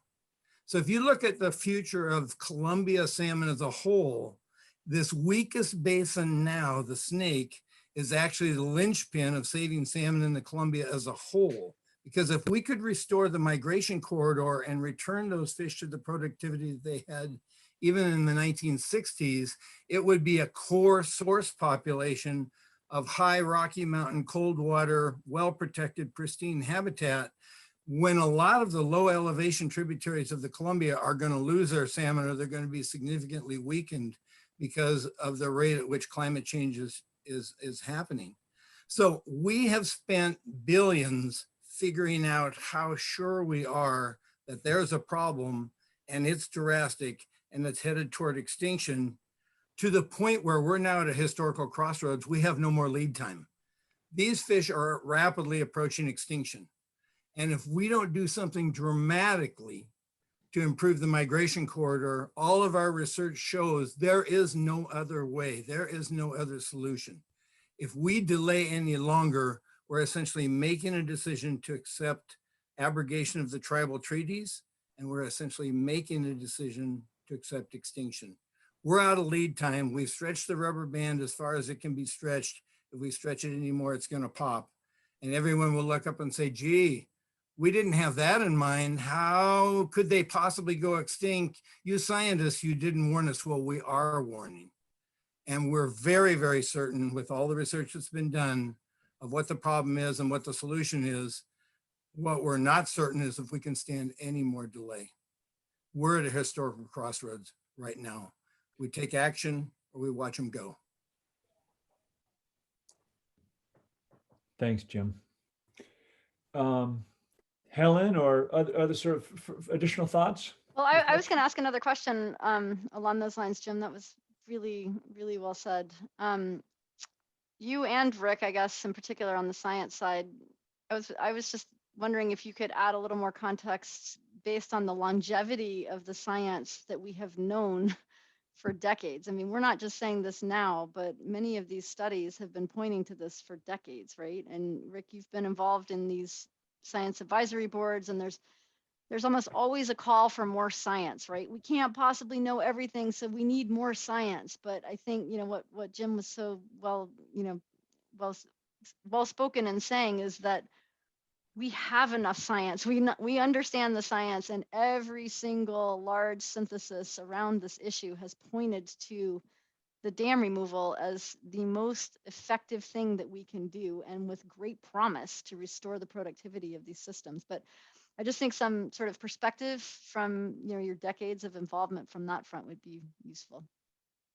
So if you look at the future of Columbia salmon as a whole, this weakest basin now, the Snake, is actually the linchpin of saving salmon in the Columbia as a whole. Because if we could restore the migration corridor and return those fish to the productivity that they had even in the 1960s, it would be a core source population of high Rocky Mountain, cold water, well-protected, pristine habitat, when a lot of the low elevation tributaries of the Columbia are going to lose their salmon, or they're going to be significantly weakened because of the rate at which climate change is happening. So we have spent billions figuring out how sure we are that there's a problem and it's drastic and it's headed toward extinction, to the point where we're now at a historical crossroads. We have no more lead time. These fish are rapidly approaching extinction. And if we don't do something dramatically to improve the migration corridor, all of our research shows there is no other way. There is no other solution. If we delay any longer, we're essentially making a decision to accept abrogation of the tribal treaties, and we're essentially making a decision to accept extinction. We're out of lead time. We've stretched the rubber band as far as it can be stretched. If we stretch it anymore, it's going to pop. And everyone will look up and say, gee, we didn't have that in mind. How could they possibly go extinct? You scientists, you didn't warn us. Well, we are warning. And we're very, very certain with all the research that's been done of what the problem is and what the solution is. What we're not certain is if we can stand any more delay. We're at a historical crossroads right now. We take action or we watch them go. Thanks, Jim. Helen, or other sort of additional thoughts? Well, I was going to ask another question along those lines, Jim. That was really, really well said. You and Rick, I guess, in particular on the science side, I was just wondering if you could add a little more context based on the longevity of the science that we have known for decades. I mean, we're not just saying this now, but many of these studies have been pointing to this for decades, right? And Rick, you've been involved in these science advisory boards, and there's almost always a call for more science, right? We can't possibly know everything, so we need more science. But I think, you know, what Jim was so well spoken in saying is that we have enough science. We understand the science, and every single large synthesis around this issue has pointed to the dam removal as the most effective thing that we can do, and with great promise to restore the productivity of these systems. But I just think some sort of perspective from your decades of involvement from that front would be useful.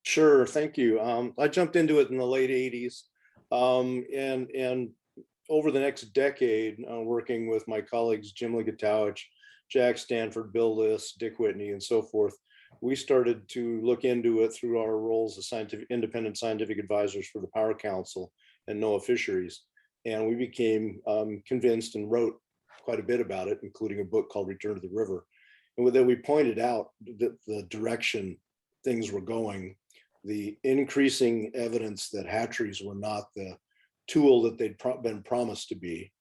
Sure, thank you. I jumped into it in the late 80s, and over the next decade, working with my colleagues, Jim Ligatowicz, Jack Stanford, Bill Liss, Dick Whitney, and so forth, we started to look into it through our roles as independent scientific advisors for the Power Council and NOAA Fisheries. And we became convinced and wrote quite a bit about it, including a book called Return to the River. And then we pointed out the direction things were going, the increasing evidence that hatcheries were not the tool that they'd been promised to be,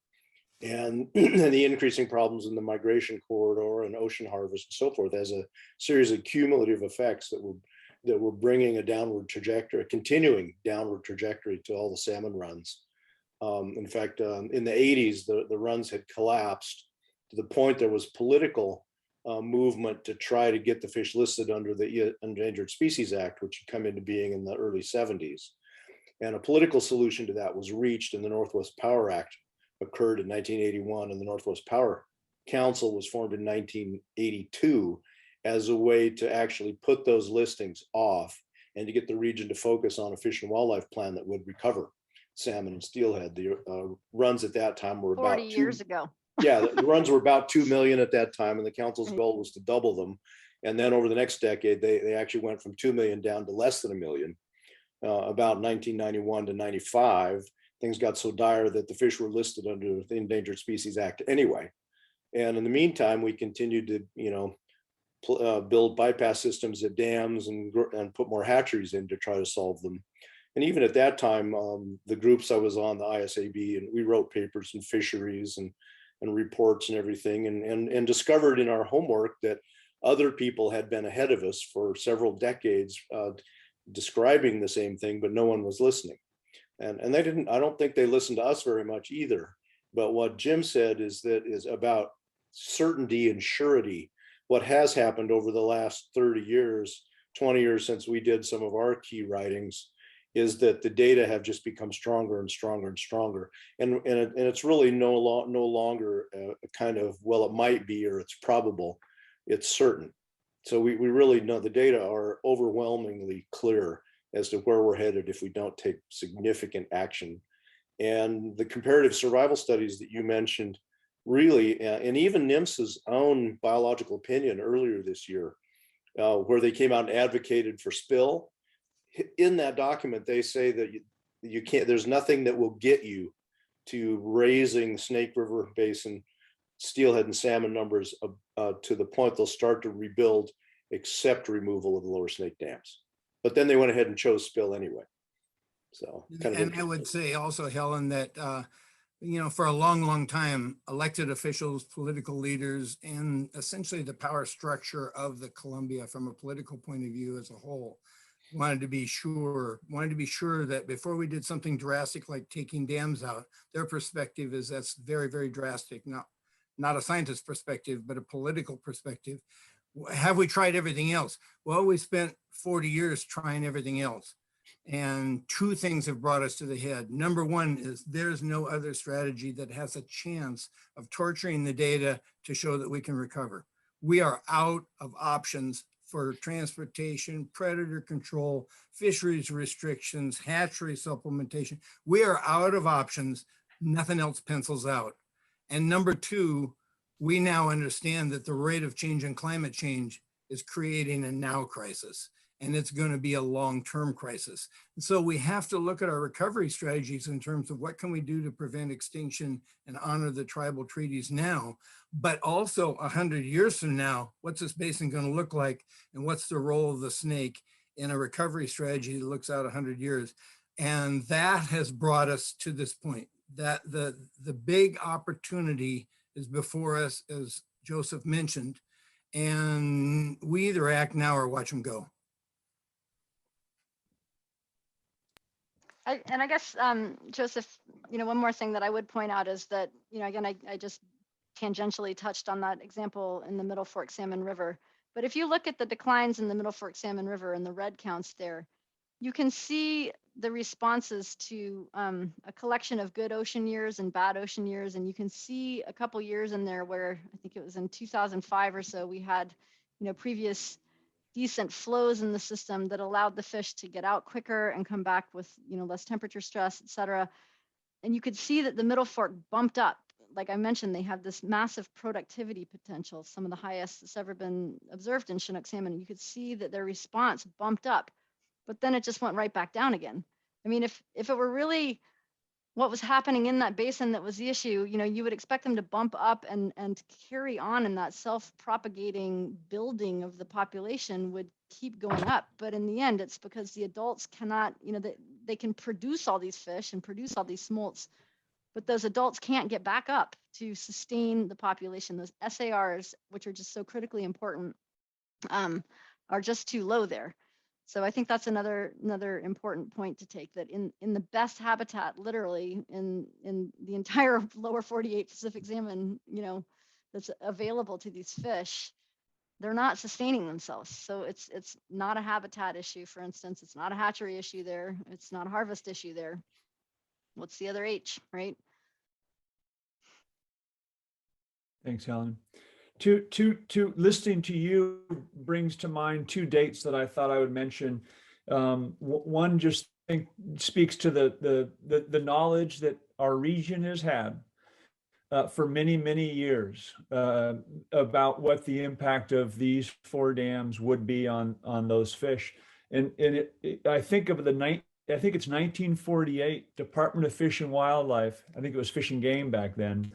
and the increasing problems in the migration corridor and ocean harvest and so forth, as a series of cumulative effects that were bringing a downward trajectory, a continuing downward trajectory to all the salmon runs. In fact, in the 80s, the runs had collapsed to the point there was political movement to try to get the fish listed under the Endangered Species Act, which had come into being in the early 70s. And a political solution to that was reached, and the Northwest Power Act occurred in 1981, and the Northwest Power Council was formed in 1982 as a way to actually put those listings off and to get the region to focus on a fish and wildlife plan that would recover salmon and steelhead. The runs at that time were 40 about years ago. Yeah, the runs were about 2 million at that time, and the council's goal was to double them. And then over the next decade, they actually went from 2 million down to less than 1 million. About 1991 to 95, things got so dire that the fish were listed under the Endangered Species Act anyway. And in the meantime, we continued to build bypass systems at dams and put more hatcheries in to try to solve them. And even at that time, the groups I was on, the ISAB, and we wrote papers in fisheries and reports and everything, and discovered in our homework that other people had been ahead of us for several decades describing the same thing, but no one was listening. And they didn't, I don't think they listened to us very much either. But what Jim said is about certainty and surety. What has happened over the last 30 years, 20 years since we did some of our key writings, is that the data have just become stronger and stronger and stronger. And it's really no longer a kind of, well, it might be, or it's probable, it's certain. So we really know the data are overwhelmingly clear as to where we're headed if we don't take significant action. And the comparative survival studies that you mentioned really, and even NIMS's own biological opinion earlier this year, where they came out and advocated for spill, in that document, they say that you can't, there's nothing that will get you to raising Snake River Basin steelhead and salmon numbers to the point they'll start to rebuild, except removal of the lower snake dams. But then they went ahead and chose spill anyway. So and I would say also, Helen, that for a long time, elected officials, political leaders, and essentially the power structure of the Columbia from a political point of view as a whole wanted to be sure that before we did something drastic like taking dams out, their perspective is that's very, very drastic. Not a scientist perspective, but a political perspective. Have we tried everything else? Well, we spent 40 years trying everything else. And two things have brought us to the head. Number one is there's no other strategy that has a chance of torturing the data to show that we can recover. We are out of options for transportation, predator control, fisheries restrictions, hatchery supplementation. We are out of options. Nothing else pencils out. And number two, we now understand that the rate of change in climate change is creating a now crisis, and it's going to be a long-term crisis. And so we have to look at our recovery strategies in terms of what can we do to prevent extinction and honor the tribal treaties now, but also 100 years from now, what's this basin going to look like, and what's the role of the snake in a recovery strategy that looks out 100 years. And that has brought us to this point, that the big opportunity is before us, as Joseph mentioned, and we either act now or watch them go. I guess, Joseph, one more thing that I would point out is that, again, I just tangentially touched on that example in the Middle Fork Salmon River. But if you look at the declines in the Middle Fork Salmon River and the red counts there, you can see the responses to a collection of good ocean years and bad ocean years. And you can see a couple years in there where I think it was in 2005 or so, we had, previous decent flows in the system that allowed the fish to get out quicker and come back with, less temperature stress, et cetera. And you could see that the Middle Fork bumped up. Like I mentioned, they have this massive productivity potential, some of the highest that's ever been observed in Chinook salmon. You could see that their response bumped up, but then it just went right back down again. I mean, if it were really what was happening in that basin that was the issue. You know, you would expect them to bump up and carry on, and that self-propagating building of the population would keep going up. But in the end, it's because the adults cannot, you know, they can produce all these fish and produce all these smolts, but those adults can't get back up to sustain the population. Those SARs, which are just so critically important, are just too low there. So I think that's another important point to take, that in the best habitat, literally in the entire lower 48 Pacific salmon, you know, that's available to these fish, they're not sustaining themselves. So it's not a habitat issue, for instance. It's not a hatchery issue there. It's not a harvest issue there. What's the other H, right? Thanks, Helen. Listening to you brings to mind two dates that I thought I would mention. One just speaks to the knowledge that our region has had for many, many years about what the impact of these 4 dams would be on those fish. And I think of I think it's 1948, Department of Fish and Wildlife, I think it was Fish and Game back then,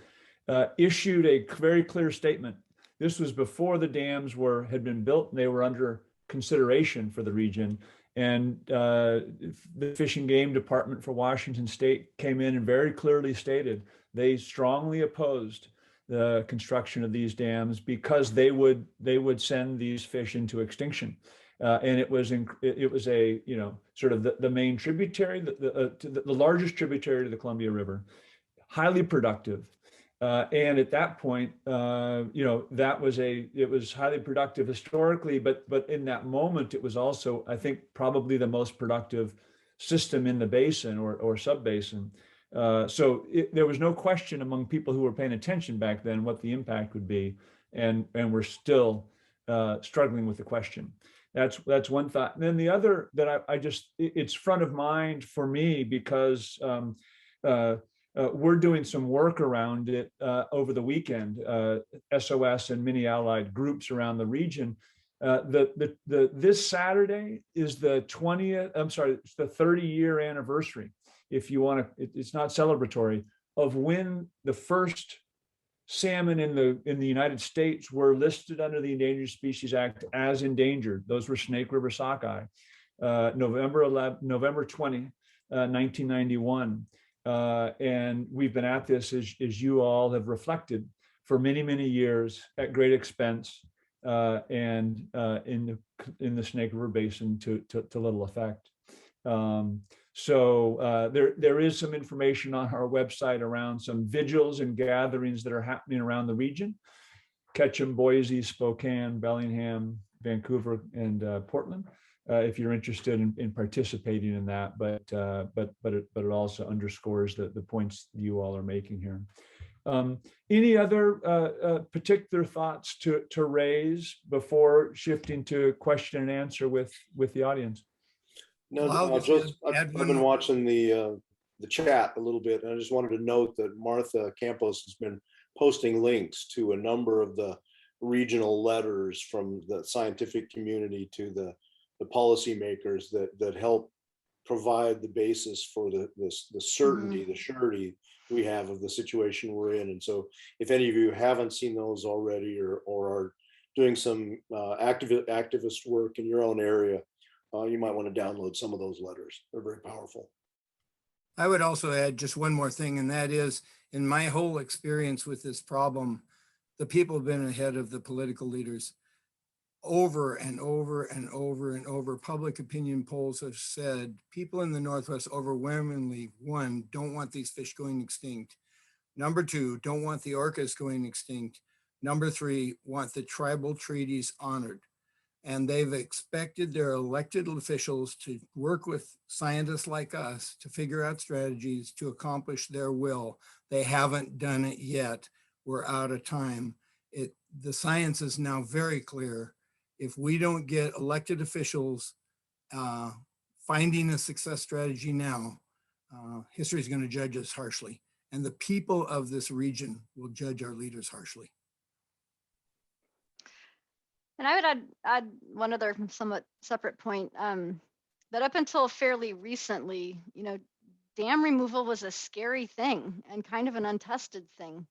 issued a very clear statement. This was before the dams had been built and they were under consideration for the region. And the Fish and Game Department for Washington State came in and very clearly stated they strongly opposed the construction of these dams because they would send these fish into extinction. And it was a, you know, sort of the main tributary, the largest tributary to the Columbia River, highly productive. And at that point, you know, it was highly productive historically, but in that moment, it was also, I think, probably the most productive system in the basin or sub-basin. So there was no question among people who were paying attention back then what the impact would be, and we're still struggling with the question. That's one thought. And then the other that it's front of mind for me because we're doing some work around it over the weekend. SOS and many allied groups around the region. This Saturday is the 30-year anniversary, if you want to. It's not celebratory, of when the first salmon in the United States were listed under the Endangered Species Act as endangered. Those were Snake River sockeye, November 20, 1991. And we've been at this, as you all have reflected, for many, many years at great expense, and in the Snake River Basin to little effect. So there is some information on our website around some vigils and gatherings that are happening around the region: Ketchum, Boise, Spokane, Bellingham, Vancouver, and Portland. If you're interested in participating in that, but it also underscores the points you all are making here. Any other particular thoughts to raise before shifting to question and answer with the audience? No, I've been watching the chat a little bit, and I just wanted to note that Martha Campos has been posting links to a number of the regional letters from the scientific community to the policymakers that help provide the basis for the certainty, the surety we have of the situation we're in. And so if any of you haven't seen those already or are doing some activist work in your own area, you might want to download some of those letters. They're very powerful. I would also add just one more thing, and that is, in my whole experience with this problem, the people have been ahead of the political leaders. Over and over and over and over, public opinion polls have said people in the Northwest overwhelmingly, 1, don't want these fish going extinct. Number 2, don't want the orcas going extinct. Number 3, want the tribal treaties honored. And they've expected their elected officials to work with scientists like us to figure out strategies to accomplish their will. They haven't done it yet. We're out of time. The science is now very clear. If we don't get elected officials finding a success strategy now, history is going to judge us harshly. And the people of this region will judge our leaders harshly. And I would add one other somewhat separate point, that up until fairly recently, you know, dam removal was a scary thing and kind of an untested thing.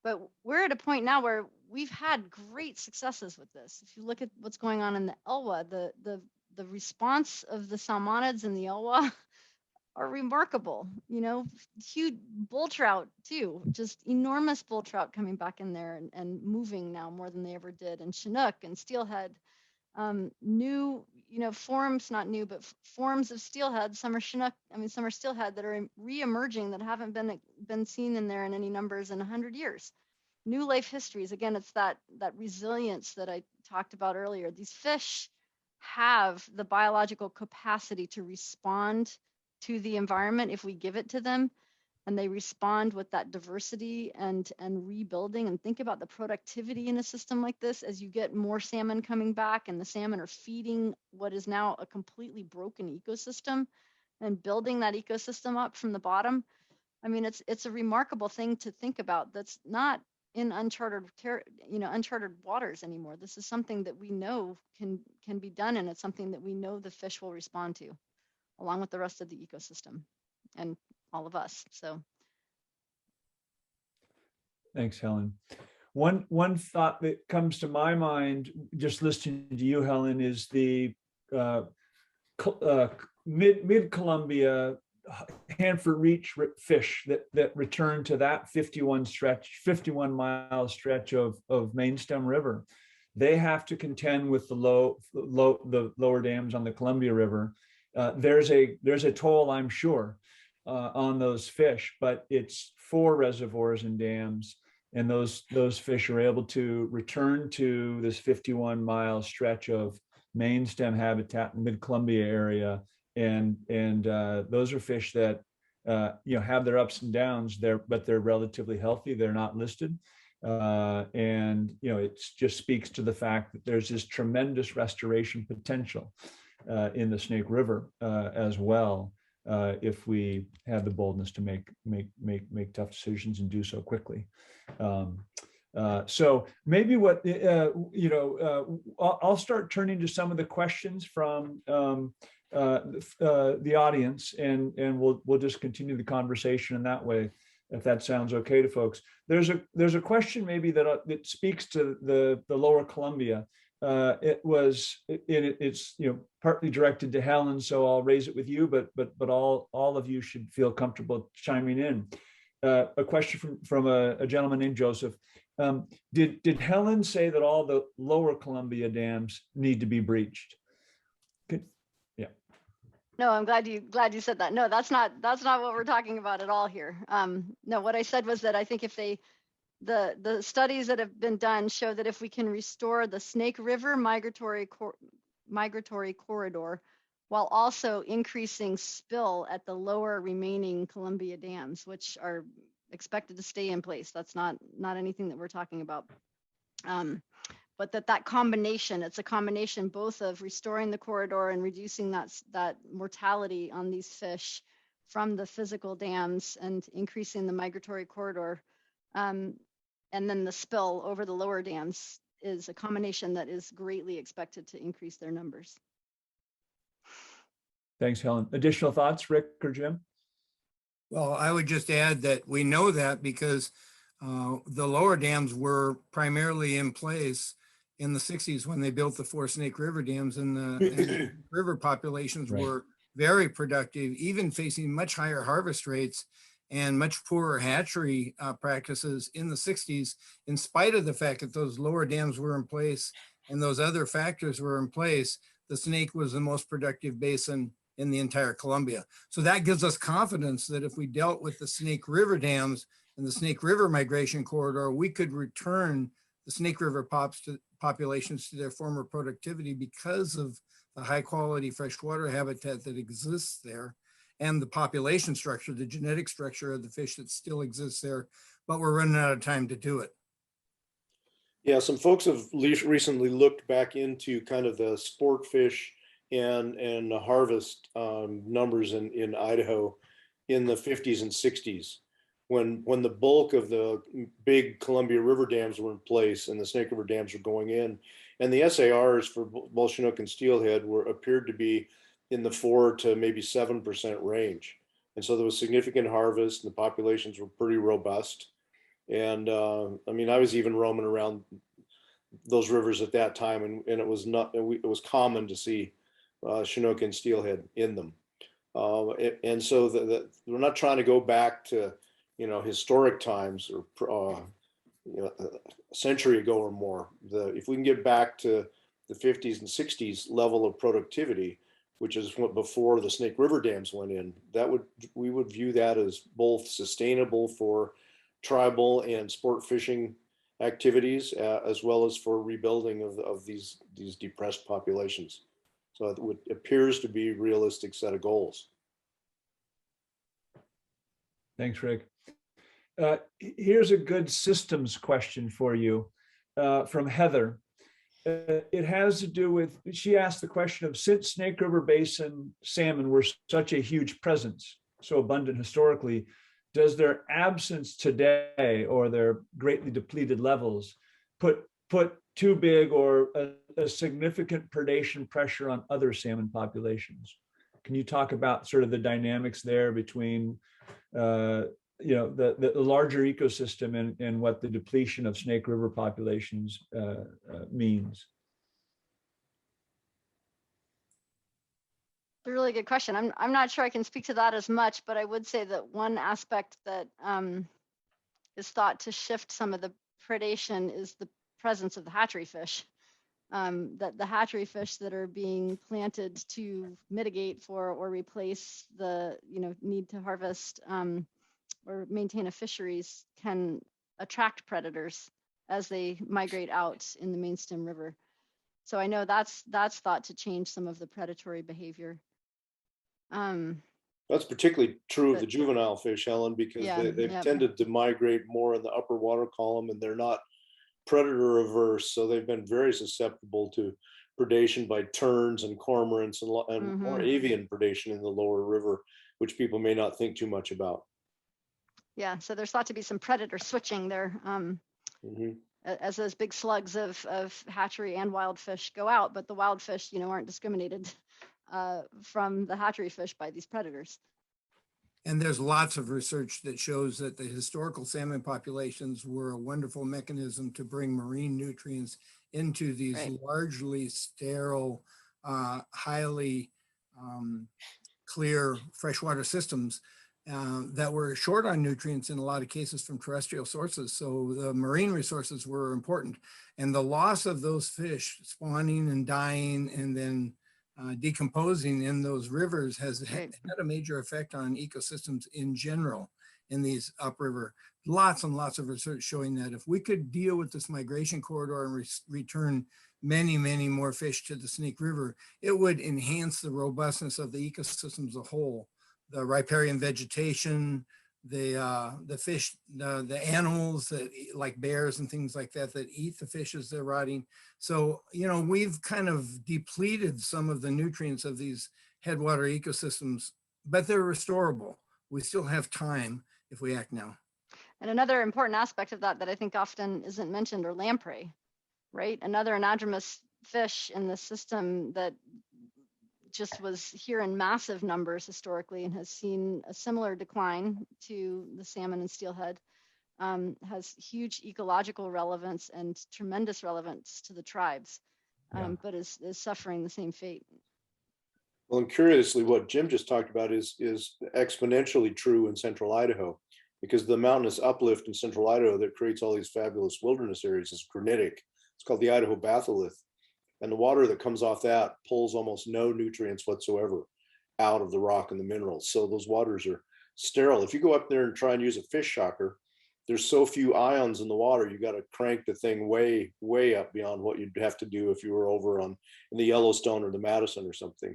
But we're at a point now where we've had great successes with this. If you look at what's going on in the Elwha, the response of the salmonids in the Elwha are remarkable. You know, huge bull trout too, just enormous bull trout coming back in there and moving now more than they ever did. And Chinook and steelhead, new, you know, forms, not new, but forms of steelhead. Some are Chinook, I mean, some are steelhead that are re-emerging that haven't been seen in there in any numbers in 100 years. New life histories. Again, it's that resilience that I talked about earlier. These fish have the biological capacity to respond to the environment if we give it to them, and they respond with that diversity and rebuilding. And think about the productivity in a system like this as you get more salmon coming back, and the salmon are feeding what is now a completely broken ecosystem and building that ecosystem up from the bottom. I mean, it's a remarkable thing to think about. That's not in uncharted waters anymore. This is something that we know can be done, and it's something that we know the fish will respond to, along with the rest of the ecosystem and all of us. So Thanks, Helen. One thought that comes to my mind, just listening to you, Helen, is the mid-Columbia Hanford Reach fish that return to that 51-mile stretch of main stem river. They have to contend with the lower dams on the Columbia River. There's a toll, I'm sure, on those fish, but it's 4 reservoirs and dams, and those fish are able to return to this 51-mile stretch of main stem habitat in mid-Columbia area. And those are fish that have their ups and downs there, but they're relatively healthy. They're not listed, and it just speaks to the fact that there's this tremendous restoration potential in the Snake River as well, if we have the boldness to make tough decisions and do so quickly. So maybe I'll start turning to some of the questions from the audience, and we'll just continue the conversation in that way, if that sounds okay to folks. There's a question maybe that speaks to the lower Columbia. It's partly directed to Helen, so I'll raise it with you, but all of you should feel comfortable chiming in. A question from a gentleman named Joseph. Did Helen say that all the lower Columbia dams need to be breached? No, I'm glad you said that. No, that's not what we're talking about at all here. No, what I said was that I think if the studies that have been done show that if we can restore the Snake River migratory corridor while also increasing spill at the lower remaining Columbia dams, which are expected to stay in place. That's not anything that we're talking about. But that combination, it's a combination both of restoring the corridor and reducing that mortality on these fish from the physical dams and increasing the migratory corridor. And then the spill over the lower dams is a combination that is greatly expected to increase their numbers. Thanks, Helen. Additional thoughts, Rick or Jim? Well, I would just add that we know that because the lower dams were primarily in place in the 60s when they built the 4 Snake River dams, and the river populations were very productive, even facing much higher harvest rates and much poorer hatchery practices in the 60s, in spite of the fact that those lower dams were in place and those other factors were in place. The Snake was the most productive basin in the entire Columbia. So that gives us confidence that if we dealt with the Snake River dams and the Snake River migration corridor, we could return the Snake River populations to their former productivity because of the high quality freshwater habitat that exists there and the population structure, the genetic structure of the fish that still exists there, but we're running out of time to do it. Yeah, some folks have recently looked back into kind of the sport fish and the harvest numbers in Idaho in the 50s and 60s. When the bulk of the big Columbia River dams were in place and the Snake River dams were going in, and the SARs for both Chinook and steelhead appeared to be in the 4 to maybe 7% range. And so there was significant harvest and the populations were pretty robust. And I mean, I was even roaming around those rivers at that time, and it was not, it was common to see Chinook and steelhead in them. And so we're not trying to go back to, historic times or a century ago or more. If we can get back to the 50s and 60s level of productivity, which is what before the Snake River dams went in, we would view that as both sustainable for tribal and sport fishing activities, as well as for rebuilding of these depressed populations. So it appears to be a realistic set of goals. Thanks, Rick. Here's a good systems question for you from Heather. It has to do with, she asked the question of, since Snake River Basin salmon were such a huge presence, so abundant historically, does their absence today or their greatly depleted levels put too big or a significant predation pressure on other salmon populations? Can you talk about sort of the dynamics there between the larger ecosystem and what the depletion of Snake River populations means? A really good question. I'm not sure I can speak to that as much, but I would say that one aspect that is thought to shift some of the predation is the presence of the hatchery fish. That the hatchery fish that are being planted to mitigate for or replace the need to harvest or maintain a fisheries can attract predators as they migrate out in the mainstem river. So I know that's thought to change some of the predatory behavior. That's particularly true of the juvenile fish, Helen, because they've tended to migrate more in the upper water column, and they're not predator averse, so they've been very susceptible to predation by terns and cormorants and more avian predation in the lower river, which people may not think too much about. Yeah, so there's thought to be some predator switching there as those big slugs of hatchery and wild fish go out, but the wild fish, aren't discriminated from the hatchery fish by these predators. And there's lots of research that shows that the historical salmon populations were a wonderful mechanism to bring marine nutrients into these largely sterile, highly clear freshwater systems that were short on nutrients in a lot of cases from terrestrial sources. So the marine resources were important. And the loss of those fish spawning and dying and then decomposing in those rivers has had a major effect on ecosystems in general in these upriver. Lots and lots of research showing that if we could deal with this migration corridor and return many, many more fish to the Snake River, it would enhance the robustness of the ecosystem as a whole. The riparian vegetation, the fish, the animals that like bears and things like that eat the fish as they're rotting. So, we've kind of depleted some of the nutrients of these headwater ecosystems, but they're restorable. We still have time if we act now. And another important aspect of that I think often isn't mentioned are lamprey, right? Another anadromous fish in the system that just was here in massive numbers historically and has seen a similar decline to the salmon and steelhead, has huge ecological relevance and tremendous relevance to the tribes, but is suffering the same fate. Well, and curiously, what Jim just talked about is exponentially true in central Idaho, because the mountainous uplift in central Idaho that creates all these fabulous wilderness areas is granitic. It's called the Idaho batholith. And the water that comes off that pulls almost no nutrients whatsoever out of the rock and the minerals. So those waters are sterile. If you go up there and try and use a fish shocker, there's so few ions in the water, you got to crank the thing way, way up beyond what you'd have to do if you were over in the Yellowstone or the Madison or something.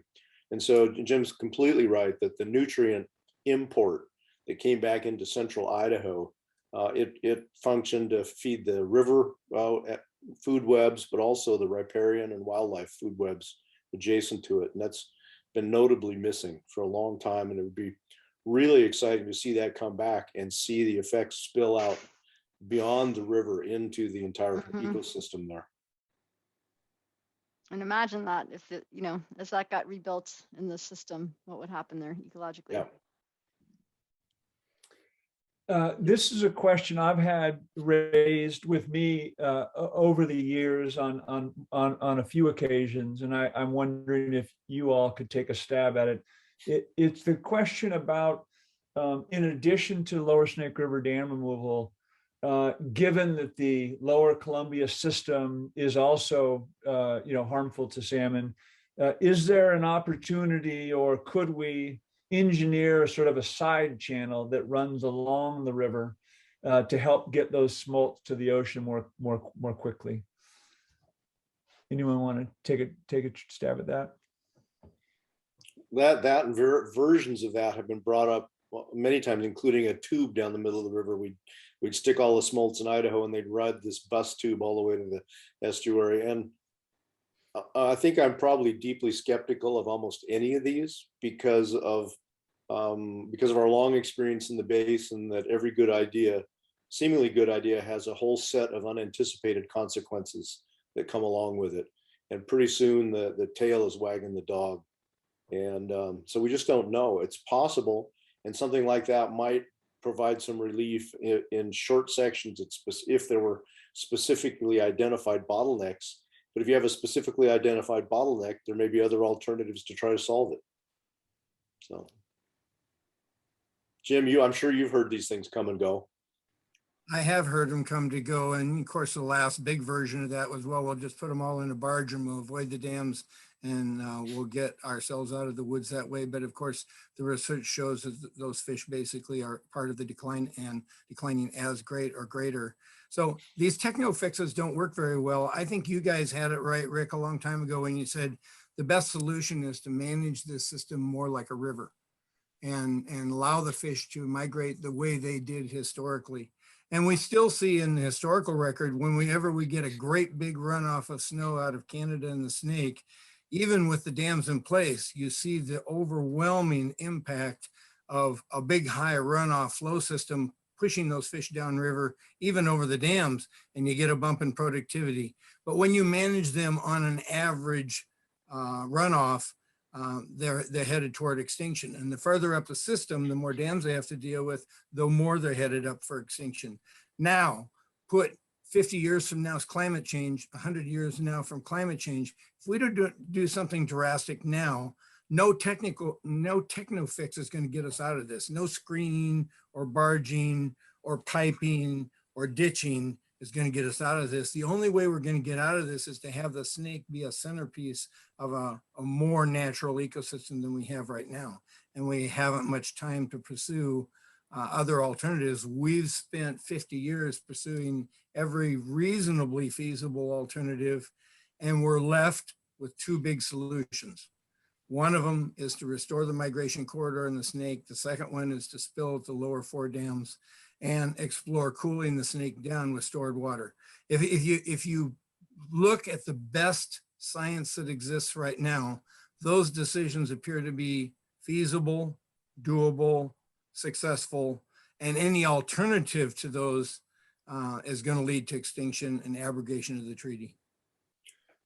And so Jim's completely right that the nutrient import that came back into central Idaho, it functioned to feed the river food webs, but also the riparian and wildlife food webs adjacent to it. And that's been notably missing for a long time. And it would be really exciting to see that come back and see the effects spill out beyond the river into the entire ecosystem there. And imagine that if as that got rebuilt in the system, what would happen there ecologically? Yeah. This is a question I've had raised with me over the years on a few occasions, and I'm wondering if you all could take a stab at it. It's the question about, in addition to Lower Snake River dam removal, given that the Lower Columbia system is also harmful to salmon, is there an opportunity, or could we engineer sort of a side channel that runs along the river to help get those smolts to the ocean more quickly? Anyone want to take a stab at that? That and versions of that have been brought up many times, including a tube down the middle of the river. We'd stick all the smolts in Idaho, and they'd ride this bus tube all the way to the estuary. And I think I'm probably deeply skeptical of almost any of these because of our long experience in the basin, that every good idea, seemingly good idea, has a whole set of unanticipated consequences that come along with it. And pretty soon the tail is wagging the dog. And so we just don't know. It's possible, and something like that might provide some relief in short sections if there were specifically identified bottlenecks. But if you have a specifically identified bottleneck, there may be other alternatives to try to solve it. So, Jim, I'm sure you've heard these things come and go. I have heard them come to go. And of course, the last big version of that was, well, we'll just put them all in a barge and we'll avoid the dams, and we'll get ourselves out of the woods that way. But of course, the research shows that those fish basically are part of the decline and declining as great or greater. So these techno fixes don't work very well. I think you guys had it right, Rick, a long time ago when you said the best solution is to manage this system more like a river and allow the fish to migrate the way they did historically. And we still see in the historical record, whenever we get a great big runoff of snow out of Canada and the Snake, even with the dams in place, you see the overwhelming impact of a big high runoff flow system pushing those fish downriver, even over the dams, and you get a bump in productivity. But when you manage them on an average runoff, they're headed toward extinction. And the further up the system, the more dams they have to deal with, the more they're headed up for extinction. Now, put 50 years from now is climate change, 100 years now from climate change. If we don't do something drastic now, no techno fix is going to get us out of this. No screening or barging or piping or ditching is going to get us out of this. The only way we're going to get out of this is to have the snake be a centerpiece of a more natural ecosystem than we have right now. And we haven't much time to pursue other alternatives. We've spent 50 years pursuing every reasonably feasible alternative, and we're left with two big solutions. One of them is to restore the migration corridor in the Snake. The second one is to spill at the lower 4 dams and explore cooling the Snake down with stored water. If you look at the best science that exists right now, those decisions appear to be feasible, doable, successful, and any alternative to those is going to lead to extinction and abrogation of the treaty.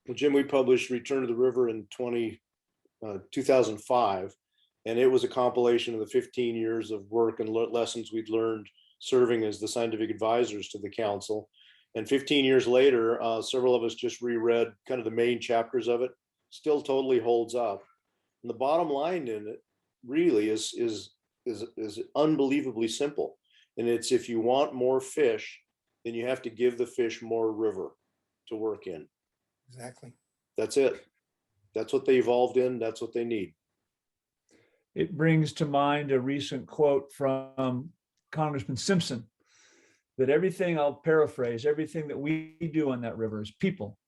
Well, Jim, we published Return to the River in 2005, and it was a compilation of the 15 years of work and lessons we'd learned serving as the scientific advisors to the council. And 15 years later, several of us just reread kind of the main chapters of it. Still totally holds up. And the bottom line in it really is unbelievably simple. And it's, if you want more fish, then you have to give the fish more river to work in. Exactly. That's it. That's what they evolved in. That's what they need. It brings to mind a recent quote from Congressman Simpson, that everything, I'll paraphrase, everything that we do on that river as people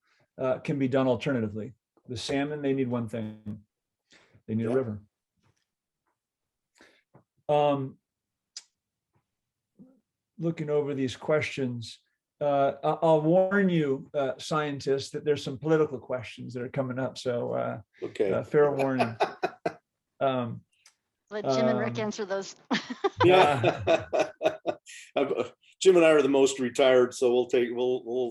can be done alternatively. The salmon, they need one thing. They need a river. Looking over these questions, I'll warn you, scientists, that there's some political questions that are coming up. So okay. Fair warning. Let Jim and Rick answer those. Yeah. Jim and I are the most retired, so we'll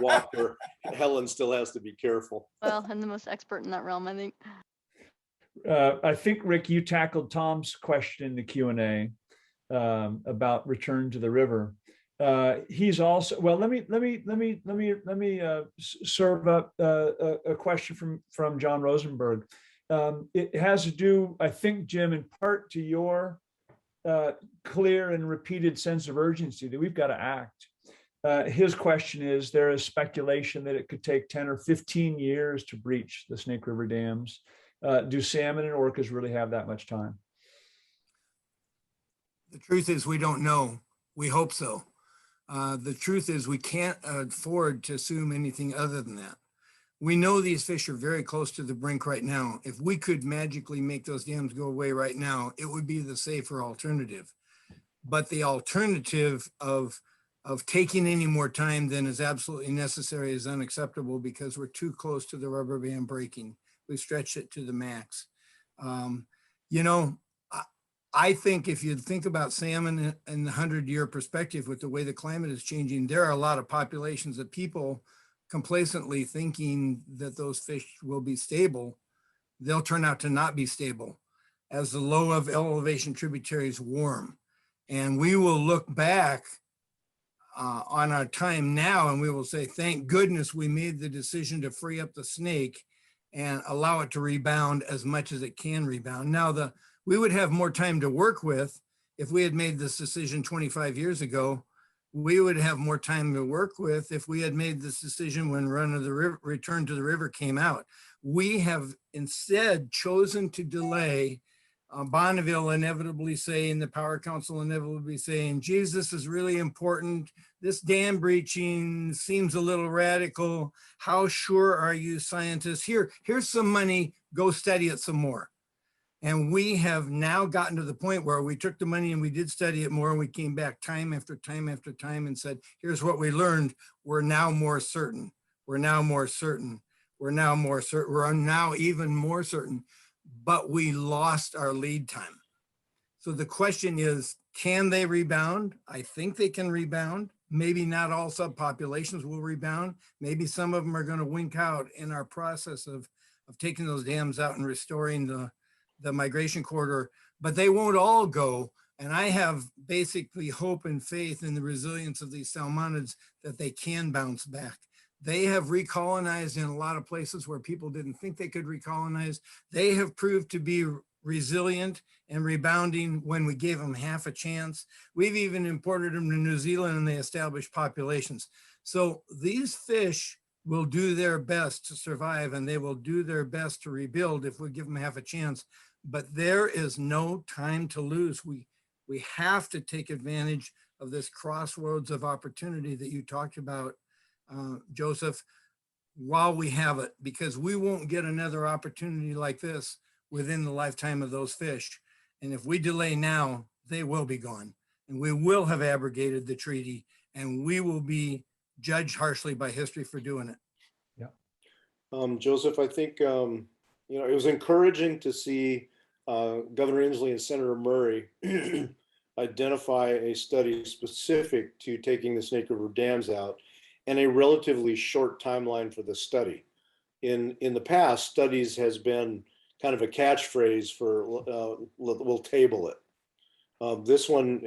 walk where Helen still has to be careful. Well, I'm the most expert in that realm, I think. I think, Rick, you tackled Tom's question in the Q&A. about return to the river. He's also, well, let me serve up a question from John Rosenberg. It has to do, I think, Jim, in part to your clear and repeated sense of urgency that we've got to act. His question is, there is speculation that it could take 10 or 15 years to breach the Snake River dams. Do salmon and orcas really have that much time? The truth is we don't know. We hope so. The truth is we can't afford to assume anything other than that. We know these fish are very close to the brink right now. If we could magically make those dams go away right now, it would be the safer alternative. But the alternative of taking any more time than is absolutely necessary is unacceptable because we're too close to the rubber band breaking. We've stretched it to the max. You know, I think if you think about salmon in the 100-year perspective with the way the climate is changing, there are a lot of populations of people complacently thinking that those fish will be stable. They'll turn out to not be stable as the low of elevation tributaries warm. And we will look back on our time now and we will say, thank goodness we made the decision to free up the snake and allow it to rebound as much as it can rebound. Now, we would have more time to work with if we had made this decision 25 years ago. We would have more time to work with if we had made this decision when Return to the River came out. We have instead chosen to delay. Bonneville inevitably saying, the Power Council inevitably saying, Jesus is really important. This dam breaching seems a little radical. How sure are you, scientists? Here's some money, go study it some more. And we have now gotten to the point where we took the money and we did study it more and we came back time after time after time and said, here's what we learned. We're now more certain. We're now more certain. We're now more certain. We're now even more certain, but we lost our lead time. So the question is, can they rebound? I think they can rebound. Maybe not all subpopulations will rebound. Maybe some of them are going to wink out in our process of taking those dams out and restoring the migration corridor, but they won't all go. And I have basically hope and faith in the resilience of these salmonids that they can bounce back. They have recolonized in a lot of places where people didn't think they could recolonize. They have proved to be resilient and rebounding when we gave them half a chance. We've even imported them to New Zealand and they established populations. So these fish will do their best to survive and they will do their best to rebuild if we give them half a chance. But there is no time to lose. We have to take advantage of this crossroads of opportunity that you talked about, Joseph, while we have it, because we won't get another opportunity like this within the lifetime of those fish. And if we delay now, they will be gone and we will have abrogated the treaty and we will be judged harshly by history for doing it. Yeah. Joseph, I think, it was encouraging to see Governor Inslee and Senator Murray identify a study specific to taking the Snake River dams out and a relatively short timeline for the study. In the past, studies has been kind of a catchphrase for we'll table it. This one,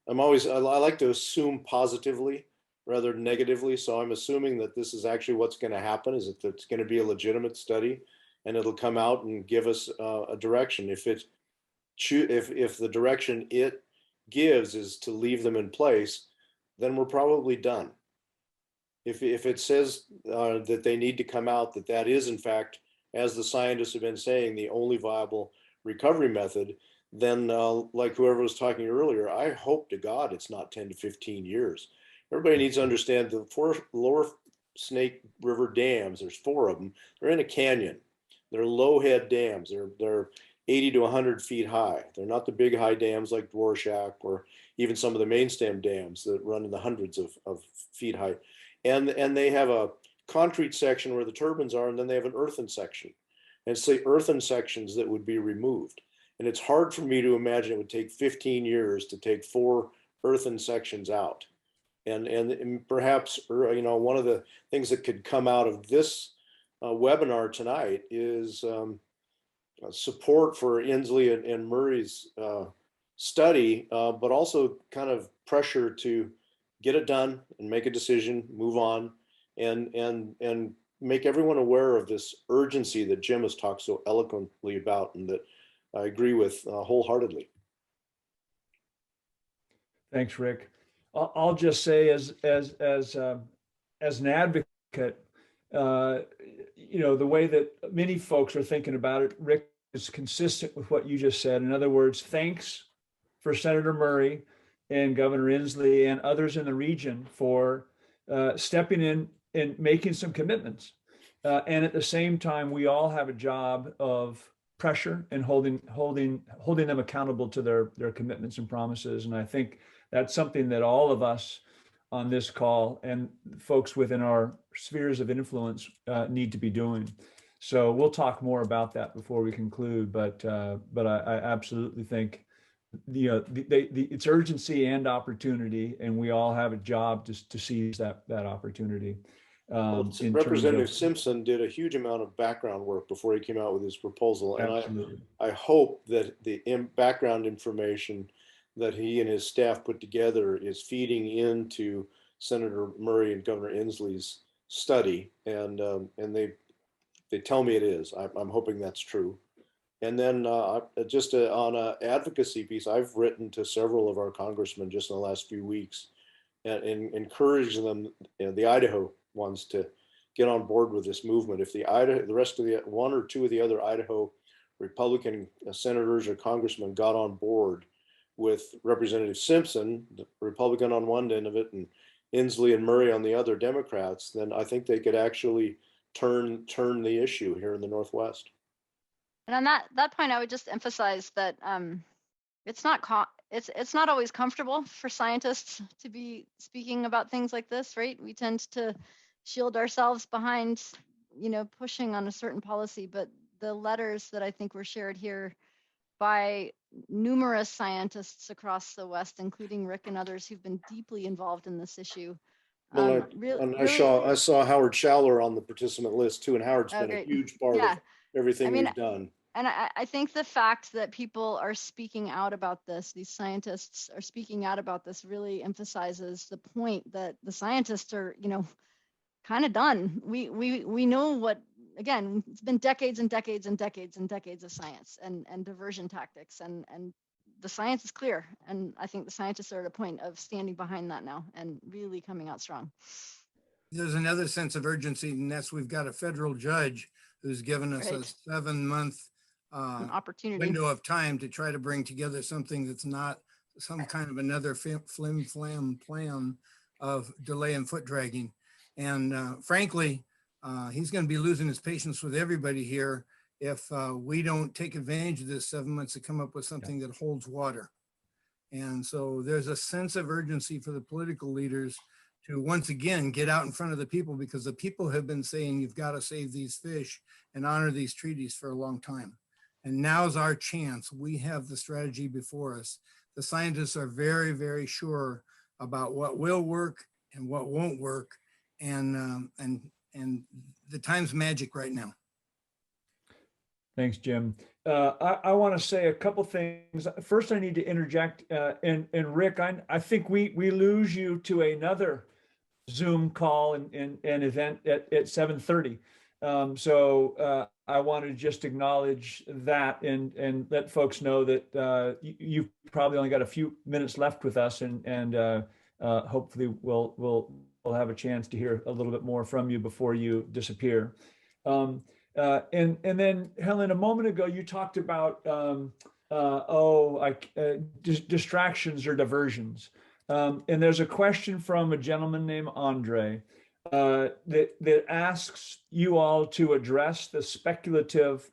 I like to assume positively rather than negatively. So I'm assuming that this is actually what's going to happen, is that it's going to be a legitimate study and it'll come out and give us a direction. If the direction it gives is to leave them in place, then we're probably done. If it says that they need to come out, that is in fact, as the scientists have been saying, the only viable recovery method, then like whoever was talking earlier, I hope to God it's not 10 to 15 years. Everybody needs to understand the four lower Snake River dams, there's 4 of them, they're in a canyon. They're low head dams. They're 80 to 100 feet high. They're not the big high dams like Dvorak or even some of the main stem dams that run in the hundreds of feet high. And they have a concrete section where the turbines are, and then they have an earthen section. And it's the earthen sections that would be removed. And it's hard for me to imagine it would take 15 years to take 4 earthen sections out. And perhaps, one of the things that could come out of this webinar tonight is support for Inslee and Murray's study, but also kind of pressure to get it done and make a decision, move on, and make everyone aware of this urgency that Jim has talked so eloquently about, and that I agree with wholeheartedly. Thanks, Rick. I'll just say, as an advocate, the way that many folks are thinking about it, Rick, is consistent with what you just said. In other words, thanks for Senator Murray and Governor Inslee and others in the region for stepping in and making some commitments. And at the same time, we all have a job of pressure and holding them accountable to their commitments and promises. And I think that's something that all of us on this call and folks within our spheres of influence need to be doing. So we'll talk more about that before we conclude. But I absolutely think it's urgency and opportunity, and we all have a job to seize that opportunity. Representative Simpson did a huge amount of background work before he came out with his proposal, and absolutely. I hope that the background information that he and his staff put together is feeding into Senator Murray and Governor Inslee's study, and they tell me it is. I'm hoping that's true. And then just on an advocacy piece, I've written to several of our congressmen just in the last few weeks, and encourage them, the Idaho ones, to get on board with this movement. If the rest of the one or two of the other Idaho Republican senators or congressmen got on board with Representative Simpson, the Republican on one end of it, and Inslee and Murray on the other, Democrats, then I think they could actually turn the issue here in the Northwest. And on that point, I would just emphasize that it's not always comfortable for scientists to be speaking about things like this, right? We tend to shield ourselves behind, pushing on a certain policy, but the letters that I think were shared here by numerous scientists across the West, including Rick and others who've been deeply involved in this issue. I saw Howard Schaller on the participant list too, and Howard's been a huge part of everything we've done. And I think the fact that people are speaking out about this, these scientists are speaking out about this, really emphasizes the point that the scientists are, kind of done. We know what, again, it's been decades and decades and decades and decades of science and diversion tactics, and the science is clear. And I think the scientists are at a point of standing behind that now and really coming out strong. There's another sense of urgency, and that's we've got a federal judge who's given us a 7-month opportunity window of time to try to bring together something that's not some kind of another flim flam plan of delay and foot dragging. And frankly, he's going to be losing his patience with everybody here if we don't take advantage of this 7 months to come up with something that holds water. And so there's a sense of urgency for the political leaders to once again get out in front of the people, because the people have been saying you've got to save these fish and honor these treaties for a long time. And now's our chance. We have the strategy before us. The scientists are very, very sure about what will work and what won't work. And the time's magic right now. Thanks, Jim. I want to say a couple things. First, I need to interject. And Rick, I think we lose you to another Zoom call and event at 7:30. So I want to just acknowledge that and let folks know that you've probably only got a few minutes left with us, and hopefully we'll have a chance to hear a little bit more from you before you disappear. And then Helen, a moment ago you talked about distractions or diversions, and there's a question from a gentleman named Andre that asks you all to address the speculative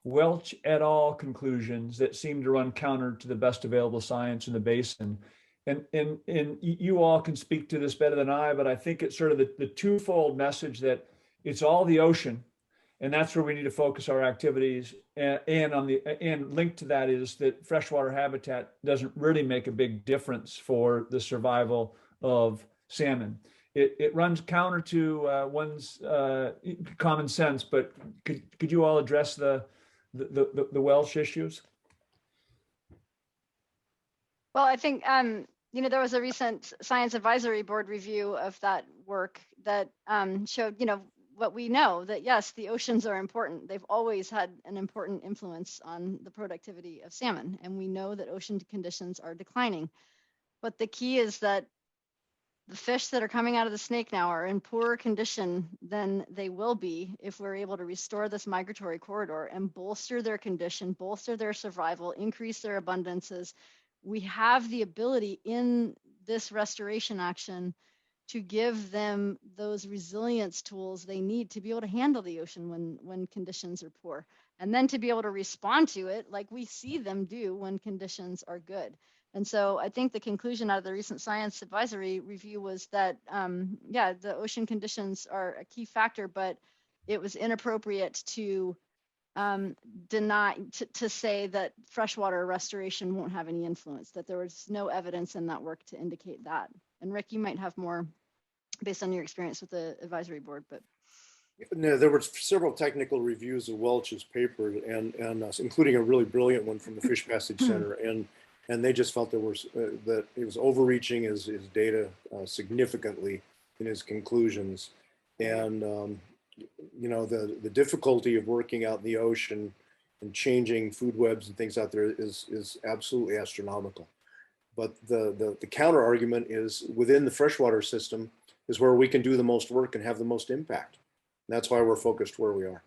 Welch et al. Conclusions that seem to run counter to the best available science in the basin. And you all can speak to this better than I, but I think it's sort of the twofold message that it's all the ocean, and that's where we need to focus our activities. And linked to that is that freshwater habitat doesn't really make a big difference for the survival of salmon. It runs counter to one's common sense, but could you all address the Welsh issues? Well, I think, there was a recent Science Advisory Board review of that work that showed, what we know, that yes, the oceans are important. They've always had an important influence on the productivity of salmon. And we know that ocean conditions are declining. But the key is that the fish that are coming out of the snake now are in poorer condition than they will be if we're able to restore this migratory corridor and bolster their condition, bolster their survival, increase their abundances. We have the ability in this restoration action to give them those resilience tools they need to be able to handle the ocean when conditions are poor, and then to be able to respond to it like we see them do when conditions are good. And so I think the conclusion out of the recent Science Advisory review was that, the ocean conditions are a key factor, but it was inappropriate to to say that freshwater restoration won't have any influence, that there was no evidence in that work to indicate that. And Rick, you might have more based on your experience with the advisory board, but. No, there were several technical reviews of Welch's paper, and including a really brilliant one from the Fish Passage Center, and they just felt that it was overreaching his data significantly in his conclusions, and the difficulty of working out in the ocean and changing food webs and things out there is absolutely astronomical. But the counter argument is within the freshwater system is where we can do the most work and have the most impact. And that's why we're focused where we are.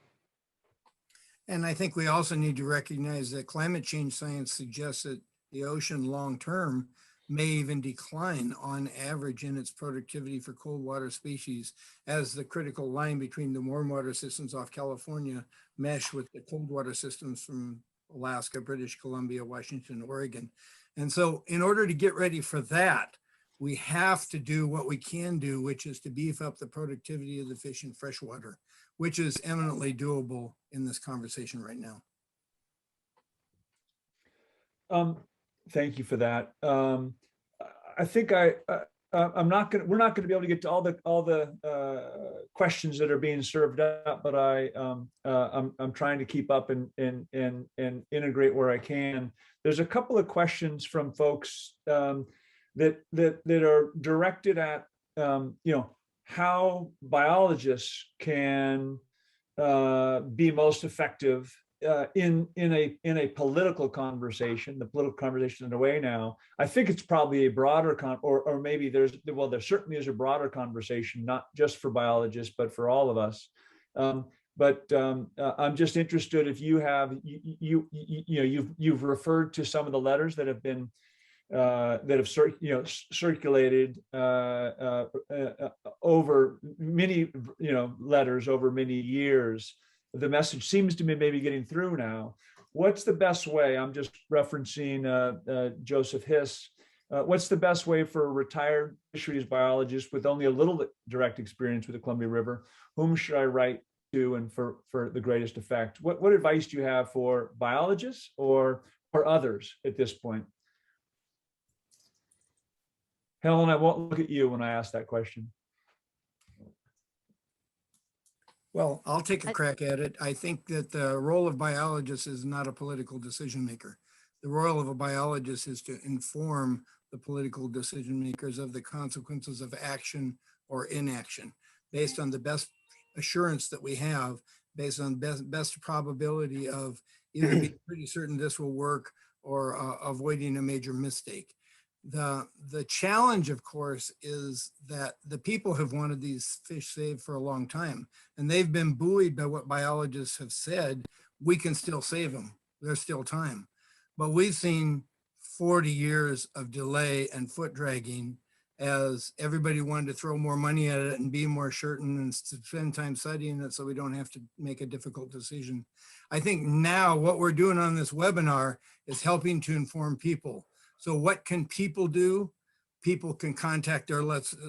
And I think we also need to recognize that climate change science suggests that the ocean long-term may even decline on average in its productivity for cold water species as the critical line between the warm water systems off California mesh with the cold water systems from Alaska, British Columbia, Washington, Oregon. And so in order to get ready for that, we have to do what we can do, which is to beef up the productivity of the fish in freshwater, which is eminently doable in this conversation right now. Thank you for that. I think we're not going to be able to get to all the questions that are being served up, but I'm trying to keep up and integrate where I can. There's a couple of questions from folks that are directed at how biologists can be most effective in a political conversation. The political conversation underway now. I think it's probably a broader or maybe there certainly is a broader conversation, not just for biologists but for all of us. But I'm just interested if you have you've referred to some of the letters that have been circulated over many letters over many years. The message seems to be maybe getting through now. What's the best way? I'm just referencing Joseph Hiss. What's the best way for a retired fisheries biologist with only a little direct experience with the Columbia River? Whom should I write to and for the greatest effect? What advice do you have for biologists or for others at this point? Helen, I won't look at you when I ask that question. Well, I'll take a crack at it. I think that the role of biologists is not a political decision maker. The role of a biologist is to inform the political decision makers of the consequences of action or inaction based on the best assurance that we have, based on best probability of either being pretty certain this will work or avoiding a major mistake. The challenge, of course, is that the people have wanted these fish saved for a long time, and they've been buoyed by what biologists have said. We can still save them. There's still time. But we've seen 40 years of delay and foot dragging as everybody wanted to throw more money at it and be more certain and spend time studying it so we don't have to make a difficult decision. I think now what we're doing on this webinar is helping to inform people. So what can people do? People can contact their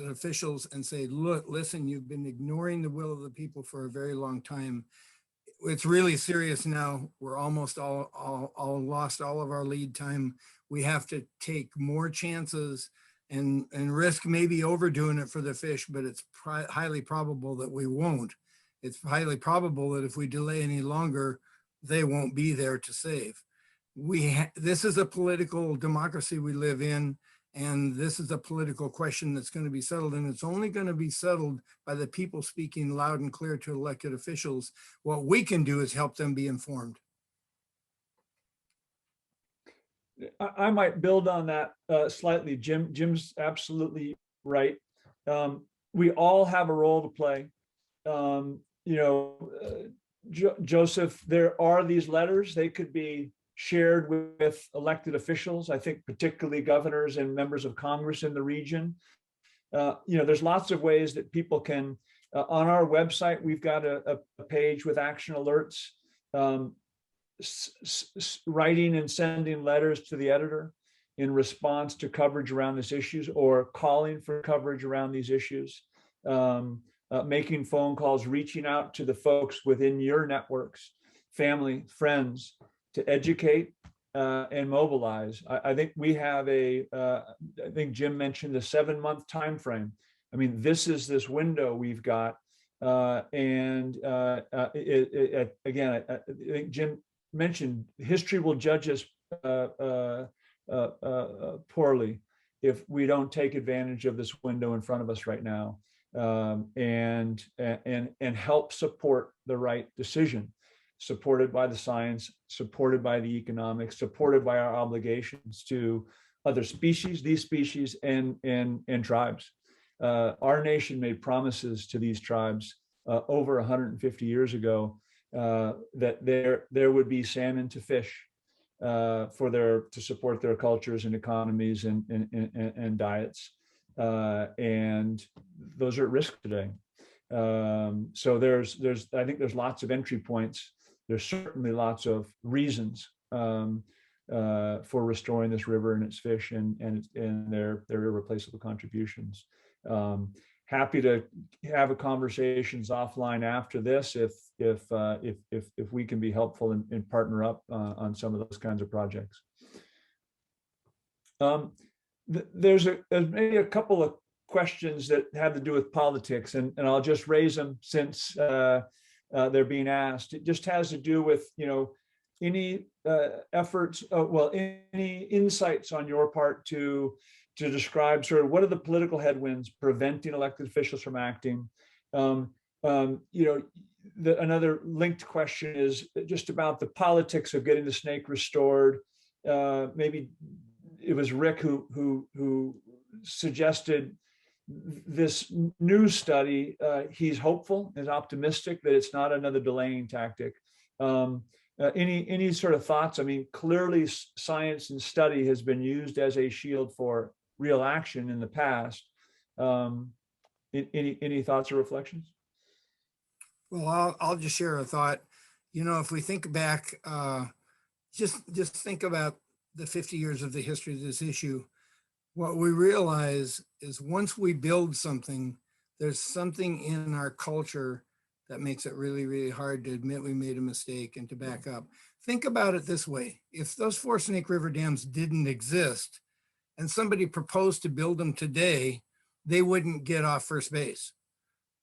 officials and say, look, listen, you've been ignoring the will of the people for a very long time. It's really serious now. We're almost all lost all of our lead time. We have to take more chances and risk maybe overdoing it for the fish, but it's highly probable that we won't. It's highly probable that if we delay any longer, they won't be there to save. this is a political democracy we live in, and this is a political question that's going to be settled, and it's only going to be settled by the people speaking loud and clear to elected officials. What we can do is help them be informed. I might build on that slightly. Jim's absolutely right. We all have a role to play. Joseph, there are these letters. They could be shared with elected officials, I think particularly governors and members of Congress in the region. There's lots of ways that people can, on our website, we've got a page with action alerts, writing and sending letters to the editor in response to coverage around these issues, or calling for coverage around these issues, making phone calls, reaching out to the folks within your networks, family, friends, to educate and mobilize. I think we have I think Jim mentioned the 7-month time frame. I mean, this is this window we've got. Again, I think Jim mentioned history will judge us poorly if we don't take advantage of this window in front of us right now, and help support the right decision, supported by the science, supported by the economics, supported by our obligations to other species, these species, and tribes. Our nation made promises to these tribes over 150 years ago that there would be salmon to fish to support their cultures and economies and diets, and those are at risk today. So I think there's lots of entry points. There's certainly lots of reasons for restoring this river and its fish and their irreplaceable contributions. Happy to have a conversations offline after this if we can be helpful and partner up on some of those kinds of projects. There's maybe a couple of questions that have to do with politics, and I'll just raise them since they're being asked. It just has to do with any efforts, any insights on your part to describe sort of what are the political headwinds preventing elected officials from acting. Another linked question is just about the politics of getting the snake restored. Maybe it was Rick who suggested this new study. He's hopeful, is optimistic that it's not another delaying tactic. Any sort of thoughts? I mean, clearly science and study has been used as a shield for real action in the past. Any thoughts or reflections? Well, I'll just share a thought. If we think back, just think about the 50 years of the history of this issue. What we realize is once we build something, there's something in our culture that makes it really, really hard to admit we made a mistake and to back up. Think about it this way. If those 4 Snake River dams didn't exist and somebody proposed to build them today, they wouldn't get off first base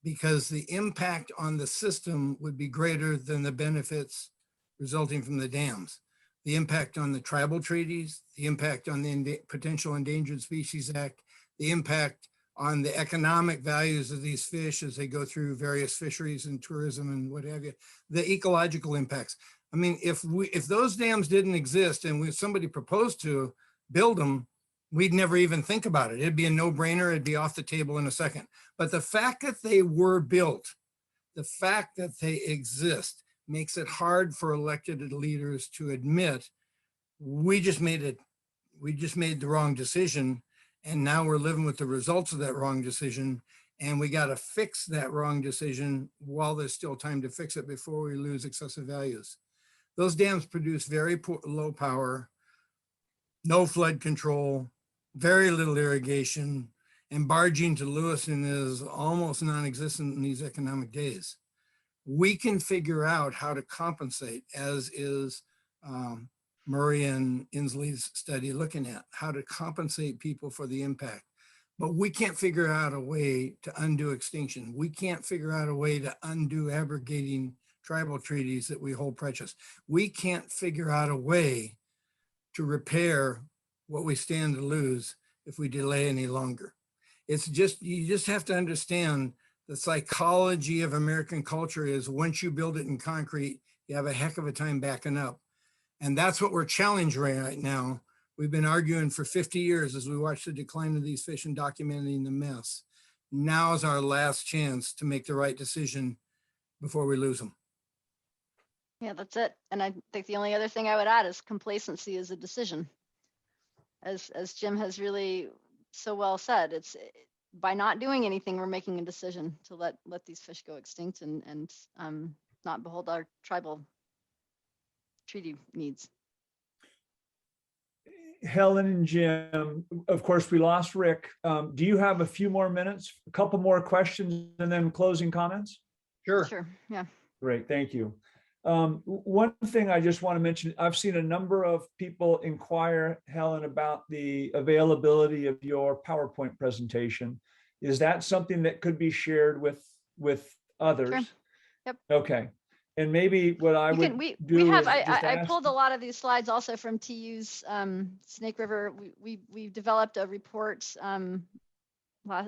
because the impact on the system would be greater than the benefits resulting from the dams. The impact on the tribal treaties, the impact on the Potential Endangered Species Act, the impact on the economic values of these fish as they go through various fisheries and tourism and what have you, the ecological impacts. I mean, if those dams didn't exist and somebody proposed to build them, we'd never even think about it. It'd be a no-brainer. It'd be off the table in a second. But the fact that they were built, the fact that they exist, makes it hard for elected leaders to admit we just made the wrong decision, and now we're living with the results of that wrong decision, and we got to fix that wrong decision while there's still time to fix it before we lose excessive values. Those dams produce very low power, no flood control, very little irrigation, and barging to Lewiston is almost non-existent in these economic days. We can figure out how to compensate, as is Murray and Inslee's study looking at, how to compensate people for the impact. But we can't figure out a way to undo extinction. We can't figure out a way to undo abrogating tribal treaties that we hold precious. We can't figure out a way to repair what we stand to lose if we delay any longer. It's just, you just have to understand the psychology of American culture is once you build it in concrete, you have a heck of a time backing up. And that's what we're challenged right now. We've been arguing for 50 years as we watch the decline of these fish and documenting the mess. Now is our last chance to make the right decision before we lose them. Yeah, that's it. And I think the only other thing I would add is complacency is a decision. As Jim has really so well said, it's by not doing anything, we're making a decision to let these fish go extinct and not behold our tribal treaty needs. Helen and Jim, of course, we lost Rick. Do you have a few more minutes, a couple more questions and then closing comments? Sure, yeah. Great, thank you. One thing I just want to mention, I've seen a number of people inquire, Helen, about the availability of your PowerPoint presentation. Is that something that could be shared with others? Sure. Yep. Okay. And maybe what I would do is just I ask- pulled a lot of these slides also from TU's Snake River. We developed a report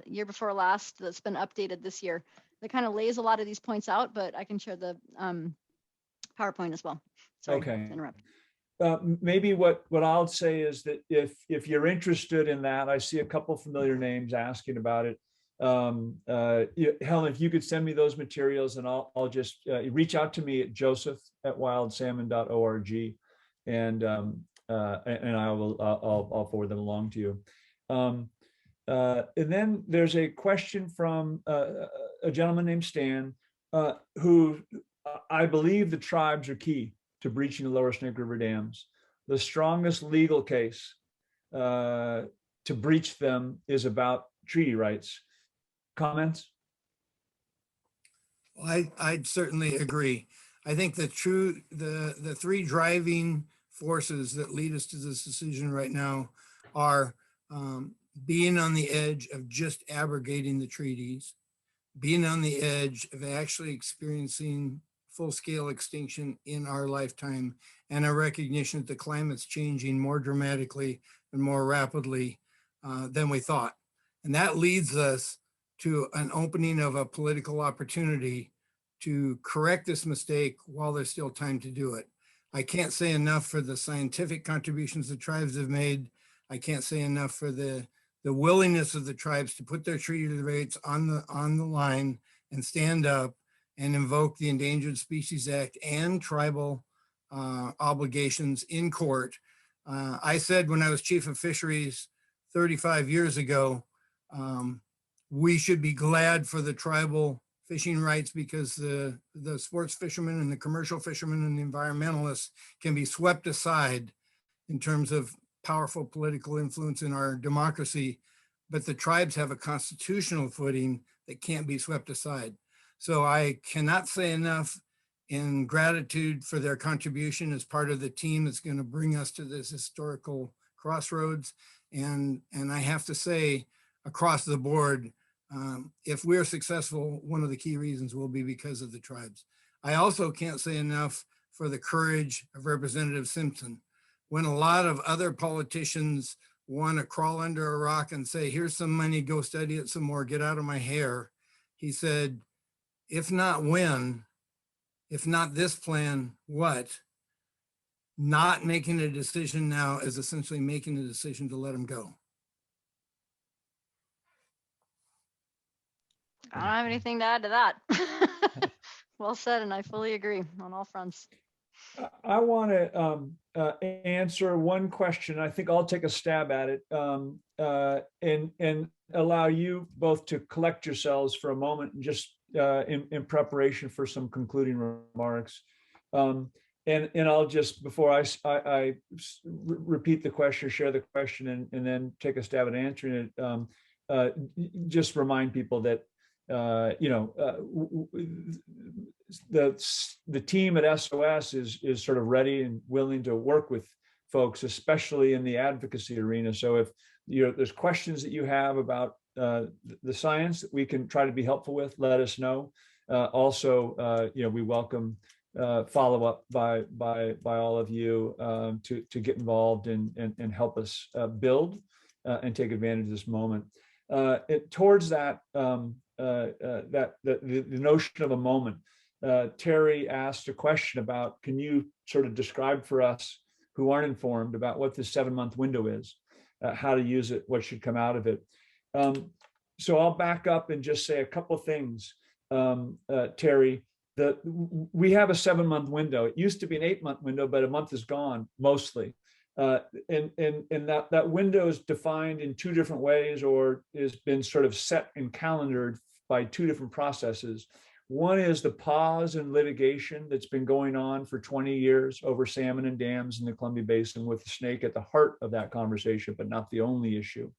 year before last that's been updated this year that kind of lays a lot of these points out, but I can share the PowerPoint as well. Sorry Okay. to interrupt. Maybe what I'll say is that if you're interested in that, I see a couple familiar names asking about it. Helen, if you could send me those materials, and I'll just reach out to me at joseph@wildsalmon.org, and I'll forward them along to you. And then there's a question from a gentleman named Stan, who I believe the tribes are key to breaching the lower Snake River dams. The strongest legal case to breach them is about treaty rights. Comments? Well, I'd certainly agree. I think the three driving forces that lead us to this decision right now are being on the edge of just abrogating the treaties, being on the edge of actually experiencing full-scale extinction in our lifetime, and a recognition that the climate's changing more dramatically and more rapidly than we thought. And that leads us to an opening of a political opportunity to correct this mistake while there's still time to do it. I can't say enough for the scientific contributions the tribes have made. I can't say enough for the willingness of the tribes to put their treaty rights on the line and stand up and invoke the Endangered Species Act and tribal obligations in court. I said when I was chief of fisheries 35 years ago, we should be glad for the tribal fishing rights because the sports fishermen and the commercial fishermen and the environmentalists can be swept aside in terms of powerful political influence in our democracy, but the tribes have a constitutional footing that can't be swept aside. So I cannot say enough in gratitude for their contribution as part of the team that's going to bring us to this historical crossroads. And I have to say, across the board, if we're successful, one of the key reasons will be because of the tribes. I also can't say enough for the courage of Representative Simpson. When a lot of other politicians want to crawl under a rock and say, here's some money, go study it some more, get out of my hair, he said, if not when, if not this plan, what? Not making a decision now is essentially making a decision to let him go. I don't have anything to add to that. Well said, and I fully agree on all fronts. I want to answer one question. I think I'll take a stab at it and allow you both to collect yourselves for a moment and just in preparation for some concluding remarks. And I'll just, before I repeat the question, share the question, and then take a stab at answering it, just remind people that the team at SOS is sort of ready and willing to work with folks, especially in the advocacy arena. So if there's questions that you have about the science that we can try to be helpful with, let us know. Also, we welcome follow up by all of you to get involved and help us build and take advantage of this moment. Towards that, the notion of a moment, Terry asked a question about, can you sort of describe for us who aren't informed about what this 7-month window is, how to use it, what should come out of it. So I'll back up and just say a couple of things, Terry. We have a 7-month window. It used to be an 8-month window, but a month is gone mostly. And that window is defined in 2 different ways, or has been sort of set and calendared by 2 different processes. One is the pause in litigation that's been going on for 20 years over salmon and dams in the Columbia Basin, with the snake at the heart of that conversation, but not the only issue.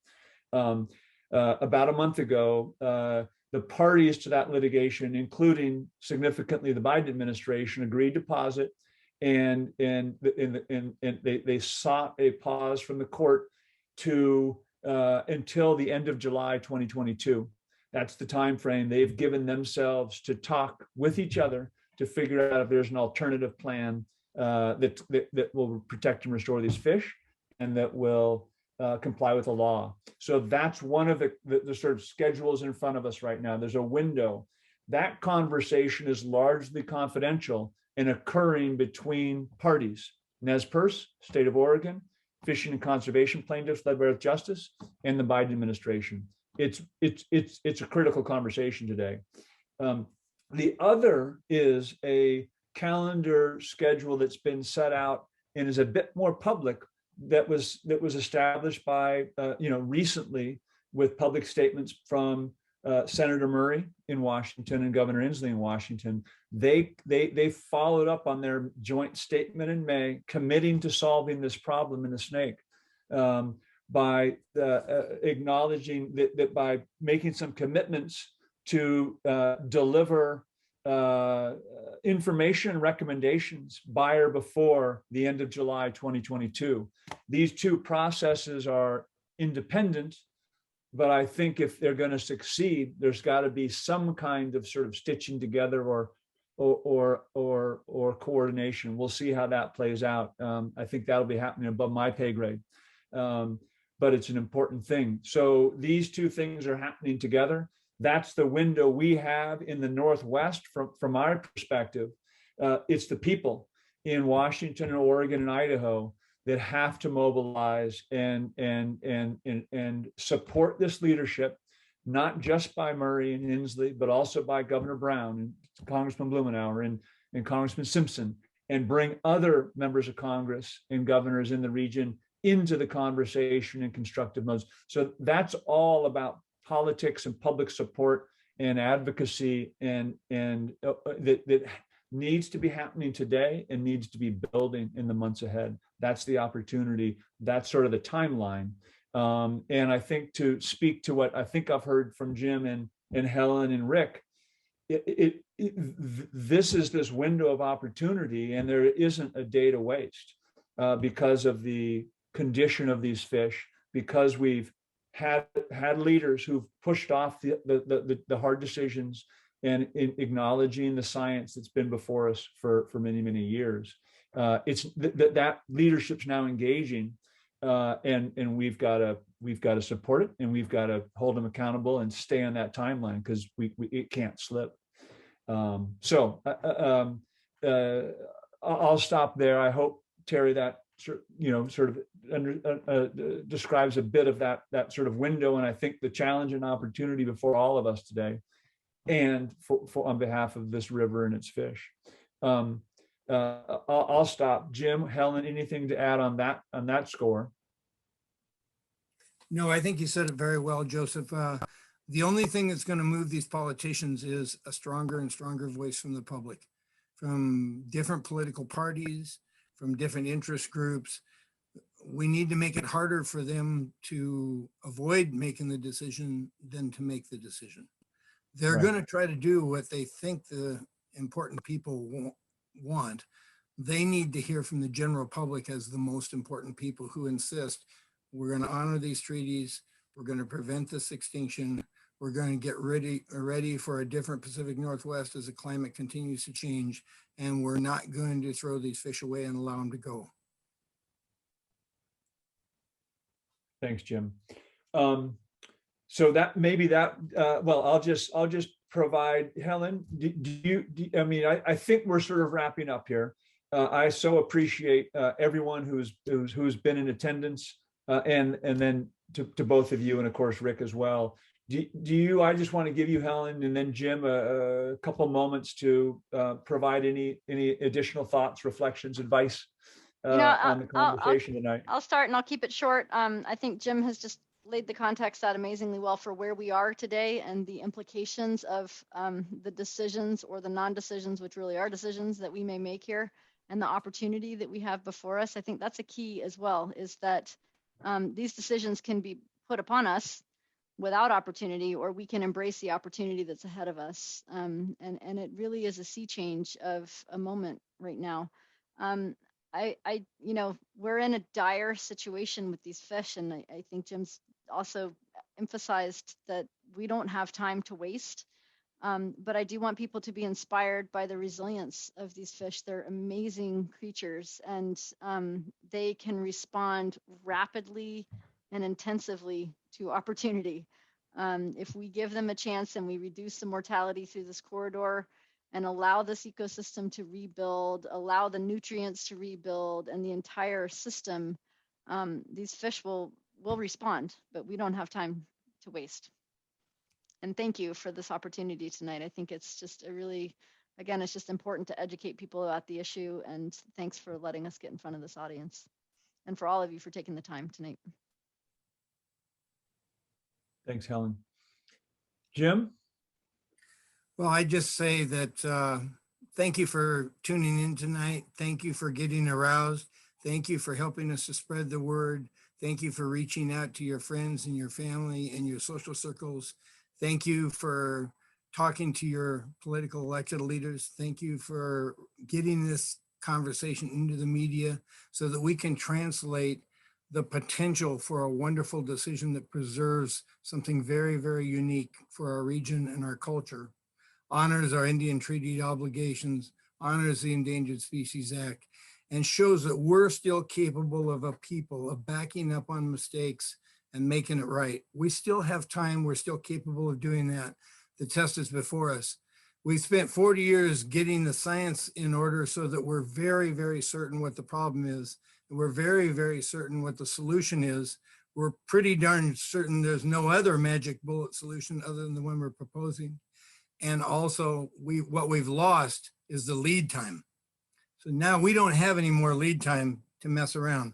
About a month ago, the parties to that litigation, including significantly the Biden administration, agreed to pause it, and they sought a pause from the court to until the end of July 2022. That's the time frame they've given themselves to talk with each other to figure out if there's an alternative plan that will protect and restore these fish, and that will comply with the law. So that's one of the sort of schedules in front of us right now. There's a window. That conversation is largely confidential and occurring between parties: Nez Perce, State of Oregon, fishing and conservation plaintiffs led by Earth Justice, and the Biden administration. It's a critical conversation today. The other is a calendar schedule that's been set out and is a bit more public, that was established by recently, with public statements from Senator Murray in Washington and Governor Inslee in Washington. They followed up on their joint statement in May, committing to solving this problem in the snake, by acknowledging that by making some commitments to deliver information and recommendations by or before the end of July 2022. These 2 processes are independent, but I think if they're going to succeed, there's got to be some kind of sort of stitching together or coordination. We'll see how that plays out. I think that'll be happening above my pay grade, but it's an important thing. So these 2 things are happening together. That's the window we have in the Northwest from our perspective. It's the people in Washington and Oregon and Idaho that have to mobilize and support this leadership, not just by Murray and Inslee, but also by Governor Brown and Congressman Blumenauer and Congressman Simpson, and bring other members of Congress and governors in the region into the conversation in constructive modes. So that's all about politics and public support and advocacy, and that needs to be happening today and needs to be building in the months ahead. That's the opportunity. That's sort of the timeline. And I think, to speak to what I think I've heard from Jim and Helen and Rick, this is this window of opportunity, and there isn't a day to waste because of the condition of these fish, because we've had leaders who've pushed off the hard decisions and in acknowledging the science that's been before us for many, many years. It's that leadership's now engaging, and we've got to support it, and we've got to hold them accountable and stay on that timeline, because it can't slip. So I'll stop there. I hope, Terry, that sort of describes a bit of that sort of window, and I think the challenge and opportunity before all of us today, and for on behalf of this river and its fish. I'll stop. Jim, Helen, anything to add on that score? No, I think you said it very well, Joseph. The only thing that's going to move these politicians is a stronger and stronger voice from the public, from different political parties, from different interest groups. We need to make it harder for them to avoid making the decision than to make the decision. They're Right. going to try to do what they think the important people want. They need to hear from the general public as the most important people, who insist we're going to honor these treaties, we're going to prevent this extinction, We're going to get ready for a different Pacific Northwest as the climate continues to change, and we're not going to throw these fish away and allow them to go. Thanks, Jim. So that maybe that, well, I'll just provide, Helen, I mean, I think we're sort of wrapping up here. I so appreciate everyone who's been in attendance, and then to both of you, and of course, Rick as well. I just want to give you, Helen, and then Jim, a couple moments to provide any additional thoughts, reflections, advice on the conversation tonight. I'll start and I'll keep it short. I think Jim has just laid the context out amazingly well for where we are today and the implications of the decisions or the non-decisions, which really are decisions that we may make here, and the opportunity that we have before us. I think that's a key as well, is that these decisions can be put upon us without opportunity, or we can embrace the opportunity that's ahead of us. And it really is a sea change of a moment right now. We're in a dire situation with these fish, and I think Jim's also emphasized that we don't have time to waste. But I do want people to be inspired by the resilience of these fish. They're amazing creatures, and they can respond rapidly and intensively to opportunity. If we give them a chance and we reduce the mortality through this corridor and allow this ecosystem to rebuild, allow the nutrients to rebuild and the entire system, these fish will respond, but we don't have time to waste. And thank you for this opportunity tonight. I think it's just again, it's just important to educate people about the issue, and thanks for letting us get in front of this audience, and for all of you for taking the time tonight. Thanks, Helen. Jim? Well, I just say that thank you for tuning in tonight. Thank you for getting aroused. Thank you for helping us to spread the word. Thank you for reaching out to your friends and your family and your social circles. Thank you for talking to your political elected leaders. Thank you for getting this conversation into the media so that we can translate the potential for a wonderful decision that preserves something very, very unique for our region and our culture, honors our Indian treaty obligations, honors the Endangered Species Act, and shows that we're still capable of a people of backing up on mistakes and making it right. We still have time. We're still capable of doing that. The test is before us. We've spent 40 years getting the science in order so that we're very, very certain what the problem is. And we're very, very certain what the solution is. We're pretty darn certain there's no other magic bullet solution other than the one we're proposing. And also what we've lost is the lead time. So now we don't have any more lead time to mess around.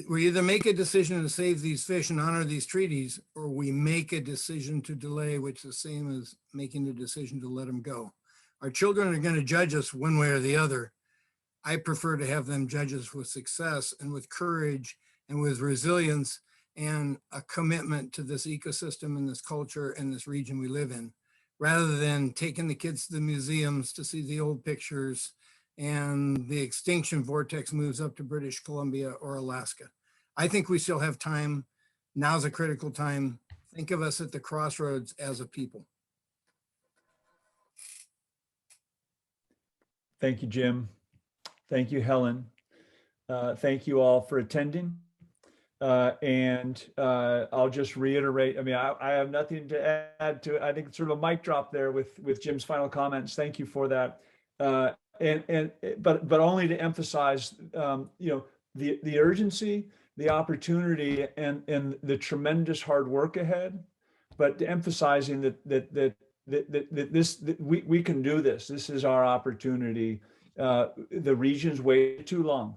We either make a decision to save these fish and honor these treaties, or we make a decision to delay, which is the same as making a decision to let them go. Our children are going to judge us one way or the other. I prefer to have them judge us with success and with courage and with resilience and a commitment to this ecosystem and this culture and this region we live in, rather than taking the kids to the museums to see the old pictures and the extinction vortex moves up to British Columbia or Alaska. I think we still have time. Now's a critical time. Think of us at the crossroads as a people. Thank you, Jim. Thank you, Helen. Thank you all for attending. And I'll just reiterate, I mean, I have nothing to add to it. I think it's sort of a mic drop there with Jim's final comments. Thank you for that. But only to emphasize, the urgency, the opportunity, and the tremendous hard work ahead. But emphasizing that we can do this. This is our opportunity. The region's waited too long,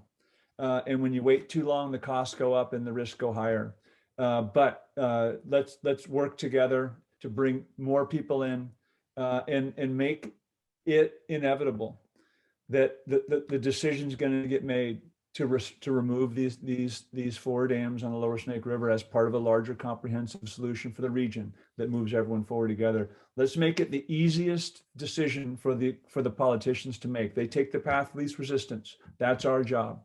and when you wait too long, the costs go up and the risks go higher. But let's work together to bring more people in and make it inevitable that the decision is going to get made to remove these 4 dams on the Lower Snake River as part of a larger comprehensive solution for the region that moves everyone forward together. Let's make it the easiest decision for the politicians to make. They take the path of least resistance. That's our job,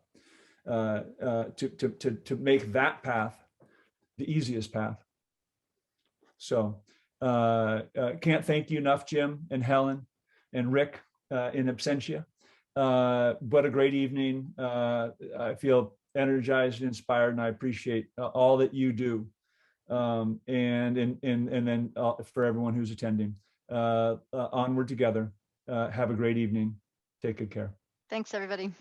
to make that path the easiest path. So can't thank you enough, Jim and Helen and Rick in absentia. But a great evening. I feel energized and inspired, and I appreciate all that you do. And then for everyone who's attending, onward together. Have a great evening. Take good care. Thanks, everybody.